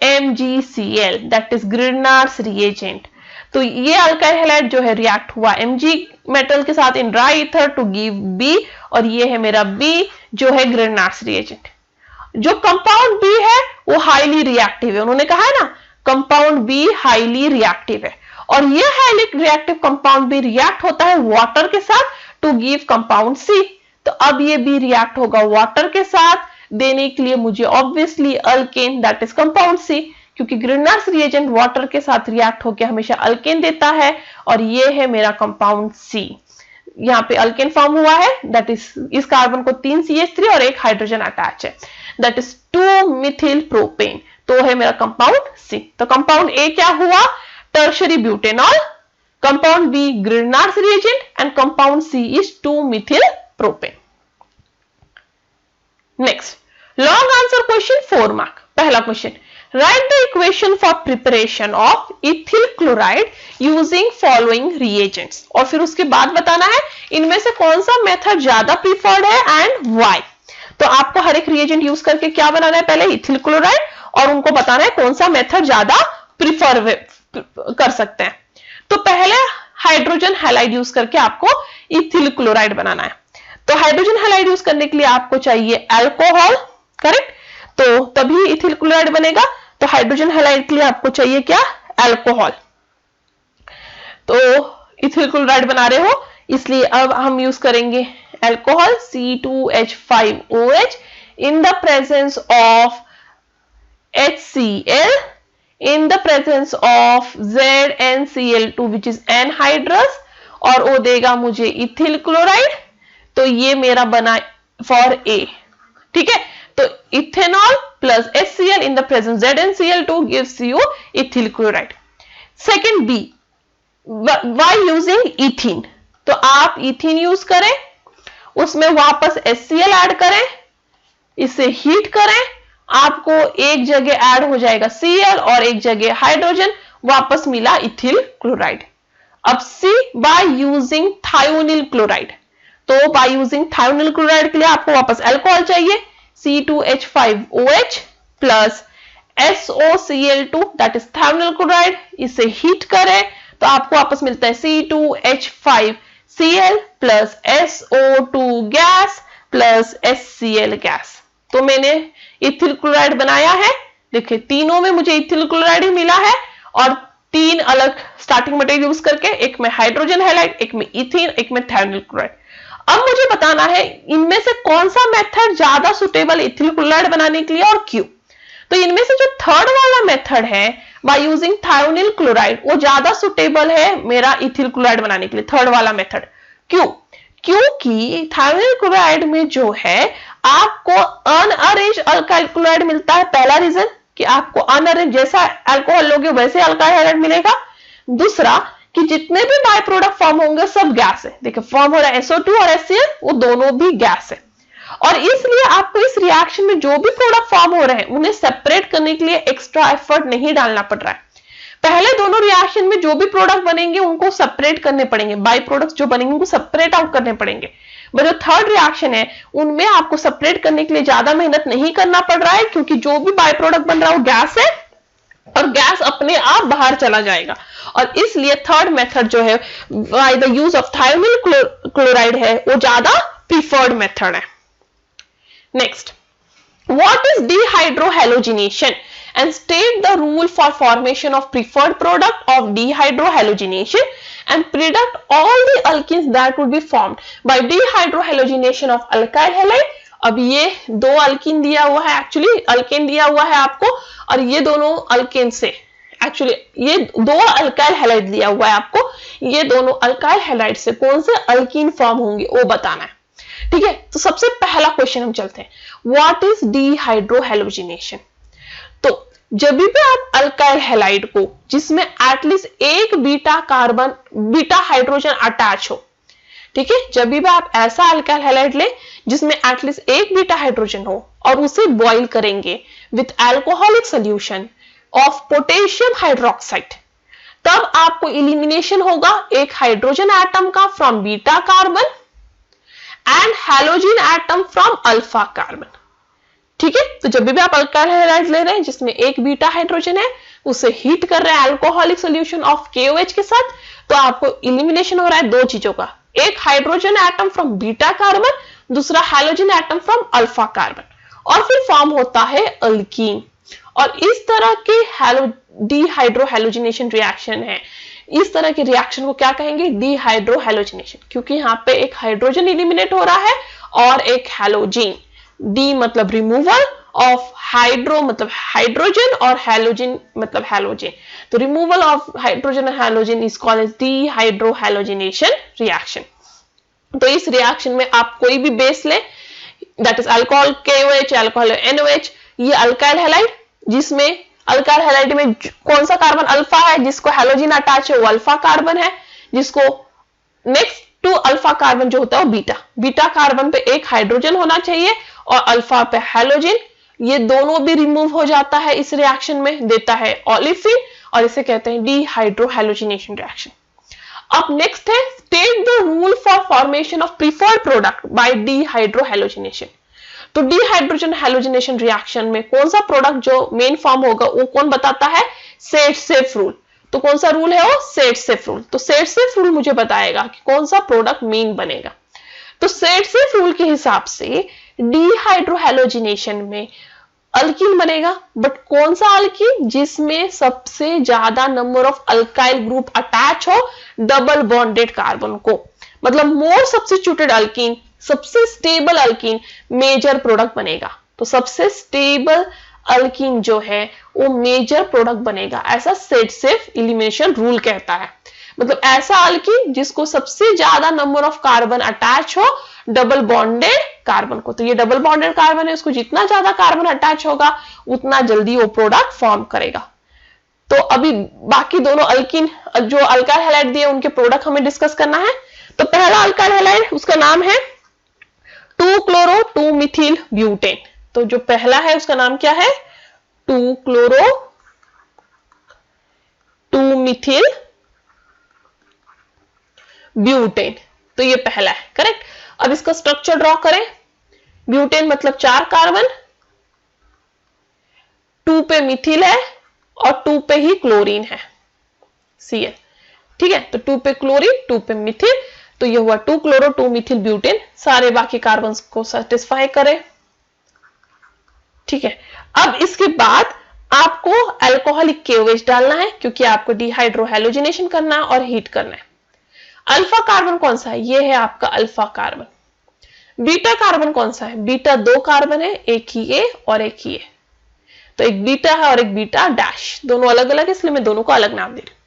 MgCl, that is Grignard's reagent. तो ये अल्काइल हैलाइड जो है रिएक्ट हुआ Mg मेटल के साथ in dry ether to give B, और ये है मेरा B जो है ग्रिग्नार्स रिएजेंट। जो कंपाउंड B है वो हाईली रिएक्टिव है, उन्होंने कहा है ना कंपाउंड B हाईली रिएक्टिव है, और ये highly reactive compound B react होता है वाटर के साथ टू गिव कंपाउंड C। तो अब ये B रिएक्ट होगा वाटर के साथ देने के लिए मुझे obviously alkane, that is compound C, क्योंकि ग्रिग्नार्स रिएजेंट वाटर के साथ रिएक्ट होकर हमेशा अल्केन देता है, और ये है मेरा कंपाउंड C। यहाँ पे अल्केन फॉर्म हुआ है, दैट इज इस कार्बन को 3 CH3 और एक हाइड्रोजन अटैच है, दैट इज 2 मिथिल प्रोपेन। तो है मेरा कंपाउंड C। तो कंपाउंड A क्या हुआ? Tertiary butanol, compound B Grignard's reagent and compound C is 2 methyl propane. Next long answer question 4 mark. पहला question, write the equation for preparation of ethyl chloride using following reagents. और फिर उसके बाद बताना है इनमें से कौन सा मेथड ज्यादा प्रीफर्ड है एंड व्हाई। तो आपको हर एक रिएजेंट यूज करके क्या बनाना है? पहले इथिल क्लोराइड, और उनको बताना है कौन सा मेथड ज्यादा प्रीफर कर सकते हैं। तो पहले हाइड्रोजन हैलाइड यूज करके आपको इथिल क्लोराइड बनाना है। तो हाइड्रोजन हैलाइड यूज करने के लिए आपको चाहिए अल्कोहल, करेक्ट? तो तभी इथिल क्लोराइड बनेगा। तो हाइड्रोजन हैलाइड के लिए आपको चाहिए क्या? अल्कोहल। तो इथिल क्लोराइड बना रहे हो इसलिए अब हम यूज करेंगे alcohol C2H5OH in the presence of HCl in the presence of ZnCl2 which is anhydrous, और वो देगा मुझे इथिल क्लोराइड। तो ये मेरा बना फॉर A, ठीक है? तो ethanol plus HCl in the presence ZnCl2 gives you ethyl chloride. Second B, why using ethene? तो आप इथीन यूज करें, उसमें वापस HCl ऐड करें, इसे हीट करें आपको एक जगह ऐड हो जाएगा Cl और एक जगह हाइड्रोजन, वापस मिला इथिल क्लोराइड। अब C by using thionyl chloride, तो बाय यूजिंग थायोनिल क्लोराइड के लिए आपको वापस अल्कोहल चाहिए, C2H5OH plus SOCl2 that is thionyl chloride. इसे हीट करें तो आपको वापस मिलता है C2H5Cl plus SO2 gas plus HCl gas. तो मैंने इथिल क्लोराइड बनाया है। देखिए तीनों में मुझे इथिल क्लोराइड ही मिला है और तीन अलग स्टार्टिंग मटेरियल यूज करके, एक में हाइड्रोजन हैलाइड, एक में इथिन, एक में थायोनिल क्लोराइड। अब मुझे बताना है इनमें से कौन सा मेथड ज्यादा सुटेबल इथिल क्लोराइड बनाने के लिए और क्यों। तो इनमें से जो थर्ड वाला मेथड है बाय यूजिंग थायोनिल क्लोराइड, वो ज्यादा सुटेबल है मेरा इथिल क्लोराइड बनाने के लिए, थर्ड वाला मेथड। क्यों? क्योंकि थायोनिल क्लोराइड में जो है आपको अनअरेंज अल्काइल क्लोराइड मिलता है, पहला रीजन कि आपको अनअरेंज, जैसा अल्कोहल लोगे वैसे अल्काइल हैलाइड मिलेगा। दूसरा कि जितने भी बाय प्रोडक्ट फॉर्म होंगे सब गैस है। देखिए फॉर्म हो रहा है SO2 और HCl, वो दोनों भी गैस है और इसलिए आपको इस रिएक्शन में जो भी प्रोडक्ट फॉर्म हो रहे हैं उन्हें सेपरेट करने के लिए एक्स्ट्रा एफर्ट नहीं डालना पड़ रहा है। पहले दोनों रिएक्शन में जो भी प्रोडक्ट बनेंगे उनको सेपरेट करने पड़ेंगे, बाय प्रोडक्ट्स जो बनेंगे उनको सेपरेट आउट करने पड़ेंगे। बट जो थर्ड रिएक्शन है उनमें आपको सेपरेट करने के लिए ज्यादा मेहनत नहीं करना पड़ रहा है, क्योंकि जो भी बाय प्रोडक्ट बन रहा है वो गैस है और गैस अपने आप बाहर चला जाएगा। और इसलिए थर्ड मेथड जो है by the use of thionyl chloride है वो ज्यादा प्रीफर्ड मेथड है। Next, what is dehydrohalogenation and state the rule for formation of preferred product of dehydrohalogenation and predict all the alkenes that would be formed by dehydrohalogenation of alkyl halide। अब ये दो अल्कीन दिया हुआ है, एक्चुअली अल्केन दिया हुआ है आपको, और ये दोनों अल्केन से, एक्चुअली ये दो अल्काइल हैलाइड दिया हुआ है आपको, ये दोनों अल्काइल हैलाइड से कौन से अल्कीन फॉर्म होंगे वो बताना है। ठीक है, तो सबसे पहला क्वेश्चन हम चलते हैं, व्हाट इज डीहाइड्रोहैलोजिनेशन। तो जब भी आप अल्काइल हैलाइड को जिसमें एटलीस्ट एक beta carbon, beta hydrogen attach हो, ठीक है, जब भी आप ऐसा अल्काइल हैलाइड ले जिसमें एटलीस्ट एक बीटा हाइड्रोजन हो और उसे बॉइल करेंगे with alcoholic solution of potassium hydroxide, तब आपको इलिमिनेशन होगा एक हाइड्रोजन एटम का from beta carbon and halogen atom from alpha carbon. ठीक है, तो जब भी आप अल्काइल हैलाइड ले रहे हैं जिसमें एक बीटा हाइड्रोजन है, उसे हीट कर रहे हैं अल्कोहलिक सॉल्यूशन ऑफ KOH के साथ, तो आपको इलिमिनेशन हो रहा है दो चीजों का, एक hydrogen atom from beta carbon, दूसरा halogen atom from alpha carbon, और फिर फॉर्म होता है अल्कीन। और इस तरह के डीहाइड्रोहैलोजिनेशन रिएक्शन है, इस तरह के रिएक्शन को क्या कहेंगे, डीहाइड्रोहैलोजिनेशन, क्योंकि यहाँ पे एक हाइड्रोजन इलिमिनेट हो रहा है और एक हैलोजन, डी मतलब रिमूवल ऑफ हाइड्रो मतलब हाइड्रोजन और हैलोजन मतलब हैलोजन, तो removal of hydrogen and halogen is called as dehydrohalogenation reaction. तो इस रिएक्शन में आप कोई भी बेस ले, that is alcohol KOH, alcohol NOH, ये अल्काइल हैलाइड, जिसमें अल्काइल हैलाइड में कौन सा कार्बन अल्फा है, जिसको हैलोजन अटैच है वो अल्फा कार्बन है, जिसको नेक्स्ट टू अल्फा कार्बन जो होता है वो बीटा, बीटा कार्बन पे एक हाइड्रोजन होना चाहिए और अल्फा पे हैलोजन, ये दोनों भी रिमूव हो जाता है इस रिएक्शन में, देता है ओलिफिन, और इसे कहते हैं डीहाइड्रोहैलोजिनेशन रिएक्शन। अब नेक्स्ट है state the rule for formation of preferred product by dehydrohalogenation. तो डीहाइड्रोजन हैलोजिनेशन रिएक्शन में कौन सा प्रोडक्ट जो मेन फॉर्म होगा वो कौन बताता है, सेट-सेफ रूल। तो कौन सा रूल है वो, सेट-सेफ रूल। तो सेट-सेफ रूल मुझे बताएगा कि कौन सा प्रोडक्ट मेन बनेगा। तो सेट-सेफ रूल के हिसाब से डीहाइड्रोहैलोजिनेशन में अल्कीन बनेगा, बट कौन सा अल्कीन, जिसमें सबसे ज्यादा number of alkyl group attach हो डबल बॉन्डेड कार्बन को, मतलब मोर सब्स्टिट्यूटेड अल्कीन, सबसे स्टेबल अल्कीन मेजर प्रोडक्ट बनेगा। तो सबसे स्टेबल अल्कीन जो है वो मेजर प्रोडक्ट बनेगा, ऐसा सेट सेफ इलिमिनेशन रूल कहता है। मतलब ऐसा अल्कीन जिसको सबसे ज्यादा नंबर ऑफ कार्बन अटैच हो डबल बॉन्डेड कार्बन को, तो ये डबल बॉन्डेड कार्बन है, उसको जितना ज्यादा कार्बन अटैच होगा उतना जल्दी वो प्रोडक्ट फॉर्म करेगा। तो अभी बाकी दोनों अल्कीन जो अल्काइल हैलाइड दिए उनके प्रोडक्ट हमें डिस्कस करना है। तो पहला अल्काइल हैलाइड उसका नाम है 2-chloro-2-methyl-butane। तो जो पहला है उसका नाम क्या है, 2 क्लोरो 2 मिथिल ब्यूटेन। तो ये पहला है, करेक्ट। अब इसका स्ट्रक्चर ड्रॉ करें। ब्यूटेन मतलब 4 कार्बन, 2 पे मिथिल है और 2 पे ही क्लोरीन है, Cl। ठीक है, तो 2 पे क्लोरीन 2 पे मिथिल, तो ये हुआ 2 क्लोरो 2 मिथिल ब्यूटेन। सारे बाकी कार्बन को सेटिस्फाई करें। ठीक है, अब इसके बाद आपको अल्कोहलिक KOH डालना है, क्योंकि आपको डिहाइड्रोहेलोजिनेशन करना है और हीट करना है। अल्फा कार्बन कौन सा है, ये है आपका अल्फा कार्बन। बीटा कार्बन कौन सा है, बीटा 2 कार्बन है, एक ही ए और एक ही ए, तो एक बीटा है और एक बीटा डैश, दोनों अलग अलग है, इसलिए मैं दोनों को अलग नाम दे रही हूं।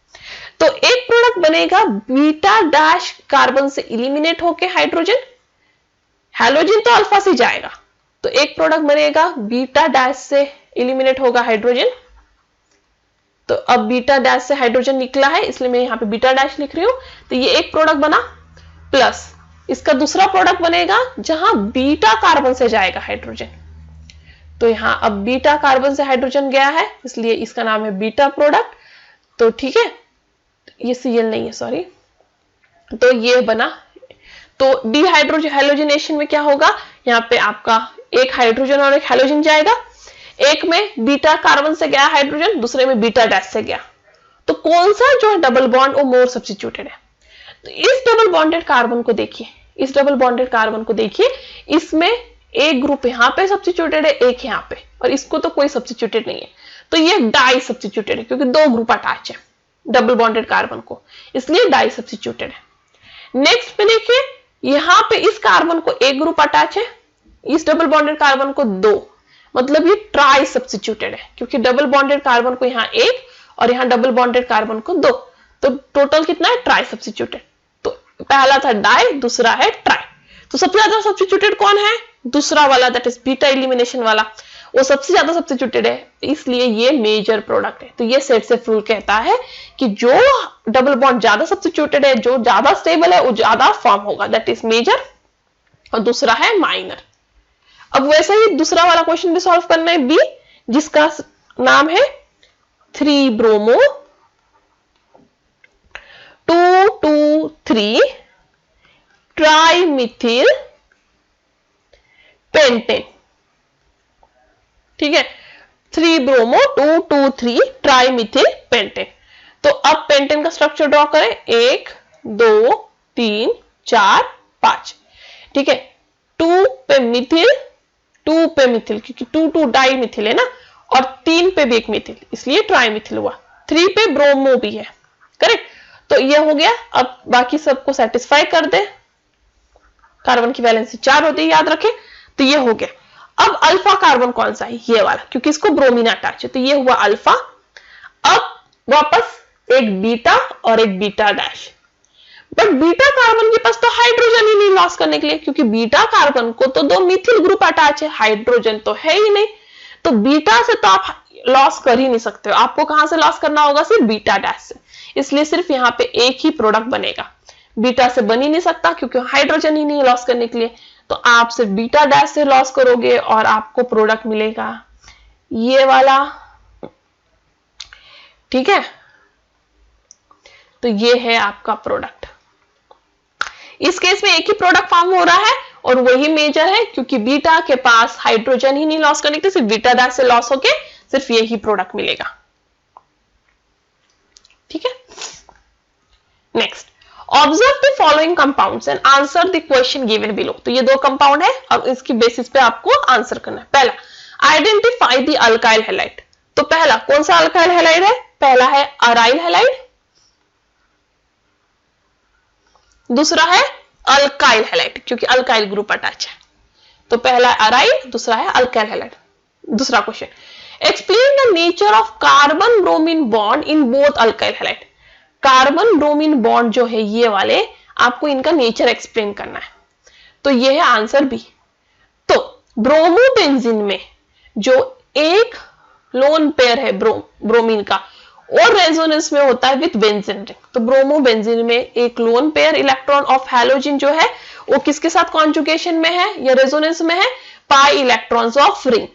तो एक प्रोडक्ट बनेगा बीटा डैश कार्बन से इलिमिनेट होके हाइड्रोजन, हैलोजन तो अल्फा से जाएगा, तो एक प्रोडक्ट बनेगा बीटा डैश से इलिमिनेट होगा हाइड्रोजन। तो अब बीटा डैश से हाइड्रोजन निकला है, इसलिए मैं यहां पे बीटा डैश लिख रही हूं। तो ये एक प्रोडक्ट बना, प्लस इसका दूसरा प्रोडक्ट बनेगा जहां बीटा कार्बन से जाएगा हाइड्रोजन। तो यहां अब बीटा कार्बन से हाइड्रोजन गया है, इसलिए इसका नाम है बीटा प्रोडक्ट। तो ठीक है, ये Cl नहीं है, सॉरी। तो ये बना। तो डिहाइड्रोहेलोजिनेशन में क्या होगा, यहाँ पे आपका एक हाइड्रोजन और एक हैलोजन जाएगा, एक में बीटा कार्बन से गया हाइड्रोजन, दूसरे में बीटा डैश से गया। तो कौन सा जो है डबल बॉन्ड वो मोर सब्स्टिट्यूटेड है। तो इस डबल बॉन्डेड कार्बन को देखिए, इस डबल बॉन्डेड कार्बन को देखिए, इसमें एक ग्रुप यहाँ पे सब्स्टिट्यूटेड है, एक यहाँ पे, और इसको तो कोई सब्स्टिट्यूटेड नहीं है। तो ये डाई सब्स्टिट्यूटेड है, क्योंकि 2 ग्रुप अटैच है डबल बॉन्डेड कार्बन को, इसलिए डाई सब्स्टिट्यूटेड है। नेक्स्ट पे देखिए, यहां पे इस कार्बन को एक ग्रुप अटैच है, इस डबल बॉन्डेड कार्बन को 2, मतलब ये ट्राई सब्स्टिट्यूटेड है, क्योंकि डबल बॉन्डेड कार्बन को यहां 1 और यहां डबल बॉन्डेड कार्बन को 2, तो टोटल कितना है, ट्राई सब्स्टिट्यूटेड। तो पहला था डाई, दूसरा है ट्राई। तो सबसे ज्यादा सब्स्टिट्यूटेड कौन है, दूसरा वाला, दैट इज बीटा एलिमिनेशन वाला, वो सबसे ज्यादा सब्स्टिट्यूटेड है, इसलिए ये मेजर प्रोडक्ट है। तो ये सेट रूल कहता है कि जो डबल बॉन्ड ज्यादा सब्स्टिट्यूटेड है, जो ज्यादा स्टेबल है, वो ज्यादा फॉर्म होगा, दैट इज मेजर, और दूसरा है माइनर। अब वैसे ही दूसरा वाला क्वेश्चन भी सॉल्व करना है, बी, जिसका नाम है 3 ब्रोमो 2,2,3 ट्राइमिथिल पेंटेन। ठीक है, 3 ब्रोमो 2,2,3 ट्राइमिथिल पेंटेन। तो अब पेंटेन का स्ट्रक्चर ड्रॉ करें, 1 2 3 4 5। ठीक है, 2 पे मिथिल, 2 पे मिथिल, क्योंकि 2 डाई मिथिल है ना, और 3 पे भी एक मिथिल, इसलिए ट्राइमिथिल हुआ। 3 पे ब्रोमो भी है, करेक्ट। तो ये हो गया। अब बाकी सबको सेटिस्फाई कर दे, कार्बन की वैलेंसी 4 होती है, याद रखें। तो ये हो गया। अब अल्फा कार्बन कौन सा है, ये वाला, क्योंकि इसको ब्रोमीन अटैच है, तो ये हुआ अल्फा। अब वापस एक बीटा और एक beta dash, but beta carbon के पास तो हाइड्रोजन ही नहीं लॉस करने के लिए, क्योंकि बीटा कार्बन को तो 2 मिथिल ग्रुप अटैच है, हाइड्रोजन तो है ही नहीं। तो बीटा से तो आप लॉस कर ही नहीं सकते हो, आपको कहां से लॉस करना होगा, सिर्फ बीटा डैश से। इसलिए सिर्फ यहाँ पे एक ही प्रोडक्ट बनेगा, बीटा से बन ही नहीं सकता, क्योंकि हाइड्रोजन ही नहीं लॉस करने के लिए। तो आप सिर्फ बीटा डैश से लॉस करोगे और आपको प्रोडक्ट मिलेगा ये वाला। ठीक है, तो ये है आपका प्रोडक्ट। इस केस में एक ही प्रोडक्ट फॉर्म हो रहा है और वही मेजर है, क्योंकि बीटा के पास हाइड्रोजन ही नहीं लॉस करने के लिए, सिर्फ बीटा डैश से लॉस होके सिर्फ यही प्रोडक्ट मिलेगा। ठीक है, next, observe the following compounds and answer the question given below. तो ये 2 कंपाउंड है, अब इसकी बेसिस पे आपको आंसर करना है। पहला, आइडेंटिफाई द अल्काइल हैलाइड। तो पहला कौन सा अल्काइल हैलाइड है, पहला है अराइल हैलाइड, दूसरा है अल्काइल हैलाइड, क्योंकि अल्काइल ग्रुप अटैच है। तो पहला है अराइल, दूसरा है अल्काइल हैलाइड। दूसरा question, explain the nature of carbon bromine bond in both alkyl halide. Carbon bromine bond जो है ये वाले, आपको इनका नेचर एक्सप्लेन करना है। तो ये है आंसर बी। तो ब्रोमोबेंजीन में जो एक लोन पेयर है ब्रोमीन का, और रेजोनेंस में होता है विद बेंजीन रिंग। तो ब्रोमोबेंजीन में एक lone pair electron of halogen जो है वो किसके साथ कॉन्जुगेशन में है या रेजोनेंस में है, pi इलेक्ट्रॉन्स ऑफ रिंग।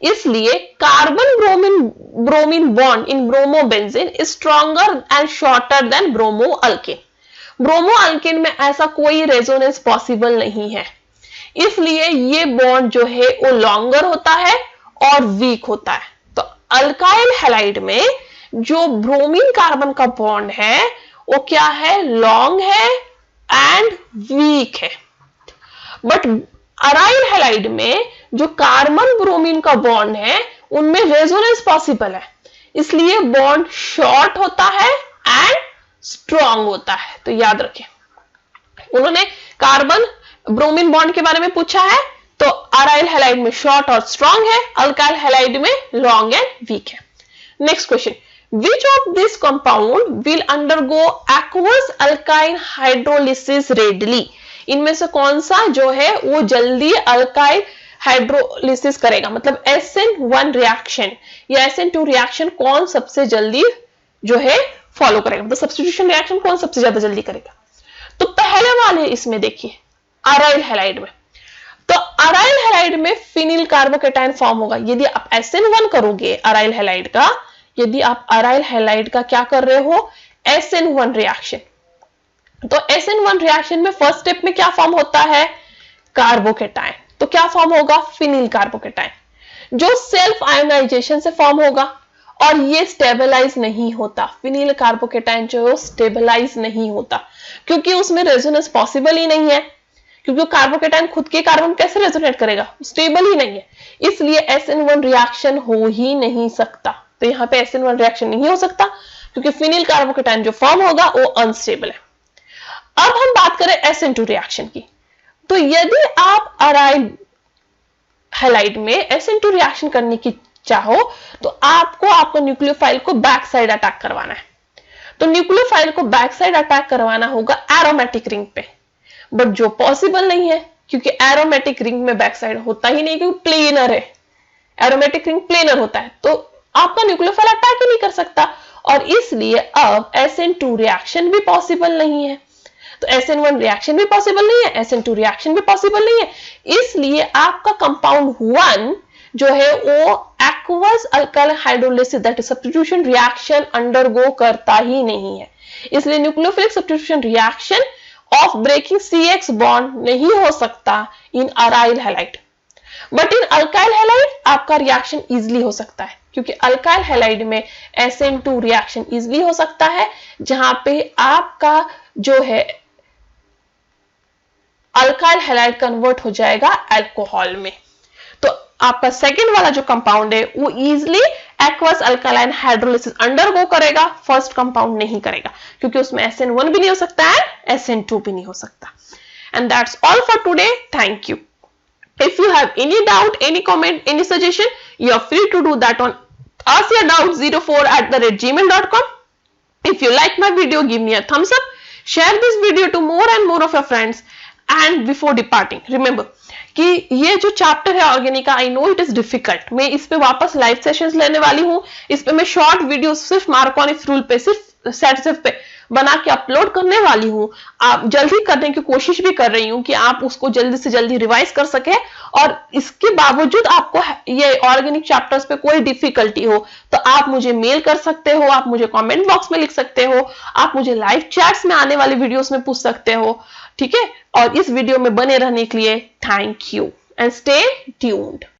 इसलिए carbon bromine bond in bromobenzene is stronger and shorter than bromo alkane. Bromo alkane में ऐसा कोई रेजोनेंस पॉसिबल नहीं है, इसलिए ये बॉन्ड जो है वो लॉन्गर होता है और वीक होता है। तो अल्काइल हैलाइड में जो ब्रोमीन कार्बन का बॉन्ड है वो क्या है, लॉन्ग है एंड वीक है। बट अराइल हैलाइड में जो कार्बन ब्रोमीन का बॉन्ड है उनमें रेजोनेंस पॉसिबल है, इसलिए बॉन्ड शॉर्ट होता है एंड स्ट्रॉन्ग होता है। तो याद रखें, उन्होंने कार्बन ब्रोमीन बॉन्ड के बारे में पूछा है, तो अराइल हैलाइड में शॉर्ट और स्ट्रॉन्ग है, अल्काइल हैलाइड में लॉन्ग एंड वीक है। Next question, which of this compound will undergo aqueous alkyne hydrolysis readily? इनमें से कौन सा जो है वो जल्दी अल्काइल हाइड्रोलिसिस करेगा, मतलब SN1 रिएक्शन या SN2 रिएक्शन कौन सबसे जल्दी जो है फॉलो करेगा, मतलब सब्स्टिट्यूशन रिएक्शन कौन सबसे ज्यादा जल्दी करेगा। तो पहले वाले इसमें देखिए अराइल हैलाइड में, तो अराइल हैलाइड में फिनिल कार्बोकेटाइन फॉर्म होगा। यदि आप SN1 करोगे अराइल हैलाइड का, यदि आप अराइल हैलाइड का क्या कर रहे हो, SN1 रिएक्शन, तो SN1 रिएक्शन में फर्स्ट स्टेप में क्या फॉर्म होता है, कार्बोकेटाइन। तो क्या फॉर्म होगा, फिनिल कार्बोकेटाइन, जो सेल्फ आयोनाइजेशन से फॉर्म होगा और ये स्टेबलाइज नहीं होता। फिनिल कार्बोकेटाइन जो है स्टेबलाइज नहीं होता क्योंकि उसमें रेजोनेंस पॉसिबल ही नहीं है, क्योंकि कार्बोकेटाइन खुद के कार्बन कैसे रेजोनेट करेगा, स्टेबल ही नहीं है, इसलिए SN1 रिएक्शन हो ही नहीं सकता। तो यहाँ पे SN1 रिएक्शन नहीं हो सकता क्योंकि फिनिल कार्बोकेटाइन जो फॉर्म होगा वो अनस्टेबल है। अब हम बात करें SN2 रिएक्शन की, तो यदि आप अराइल हैलाइड में SN2 रिएक्शन करने की चाहो तो आपको आपको न्यूक्लियोफाइल को बैक साइड अटैक करवाना है। तो न्यूक्लियोफाइल को बैक साइड अटैक करवाना होगा एरोमेटिक रिंग पे, बट जो पॉसिबल नहीं है क्योंकि एरोमेटिक रिंग में बैक साइड होता ही नहीं, क्योंकि प्लेनर है, एरोमेटिक रिंग प्लेनर होता है, तो आपका न्यूक्लियोफाइल अटैक ही नहीं कर सकता, और इसलिए अब SN2 रिएक्शन भी पॉसिबल नहीं है। तो SN1 रिएक्शन भी पॉसिबल नहीं है, SN2 रिएक्शन भी पॉसिबल नहीं है, इसलिए आपका कंपाउंड 1 जो है वो aqueous alkyl hydrolysis that is substitution reaction undergo करता ही नहीं है, इसलिए nucleophilic substitution reaction of breaking CX bond नहीं हो सकता in aryl halide. But in alkyl halide आपका रिएक्शन इजीली हो सकता है, क्योंकि अल्काइल हैलाइड में SN2 रिएक्शन इजीली हो सकता है, जहां पे आपका जो है अल्काइल हैलाइड कन्वर्ट हो जाएगा अल्कोहल में। तो आपका सेकंड वाला जो कंपाउंड है वो easily aqueous alkaline hydrolysis undergo करेगा, फर्स्ट कंपाउंड नहीं करेगा क्योंकि उसमें SN1 भी नहीं हो सकता है, SN2 भी नहीं हो सकता। And that's all for today, thank you. If you have any doubt, any comment, any suggestion, you are free to do that on askyourdoubt04@gmail.com. If you like my video, give me a thumbs up. Share this video to more and more of your friends. And before departing, remember कि ये जो चैप्टर है ऑर्गेनिक का, I know it is difficult, मैं इस पे वापस लाइव सेशंस लेने वाली हूँ, इस पे मैं शॉर्ट वीडियो सिर्फ मार्कोनिक रूल पे, सिर्फ सेट पे बना के अपलोड करने वाली हूँ। आप जल्दी करने की कोशिश भी कर रही हूँ कि आप उसको जल्दी से जल्दी रिवाइज कर सके, और इसके बावजूद आपको ये ऑर्गेनिक चैप्टर्स पे कोई डिफिकल्टी हो तो आप मुझे मेल कर सकते हो, आप मुझे कमेंट बॉक्स में लिख सकते हो, आप मुझे लाइव चैट्स में आने वाले वीडियोस में पूछ सकते हो, ठीक है। और इस वीडियो में बने रहने के लिए thank you and stay tuned.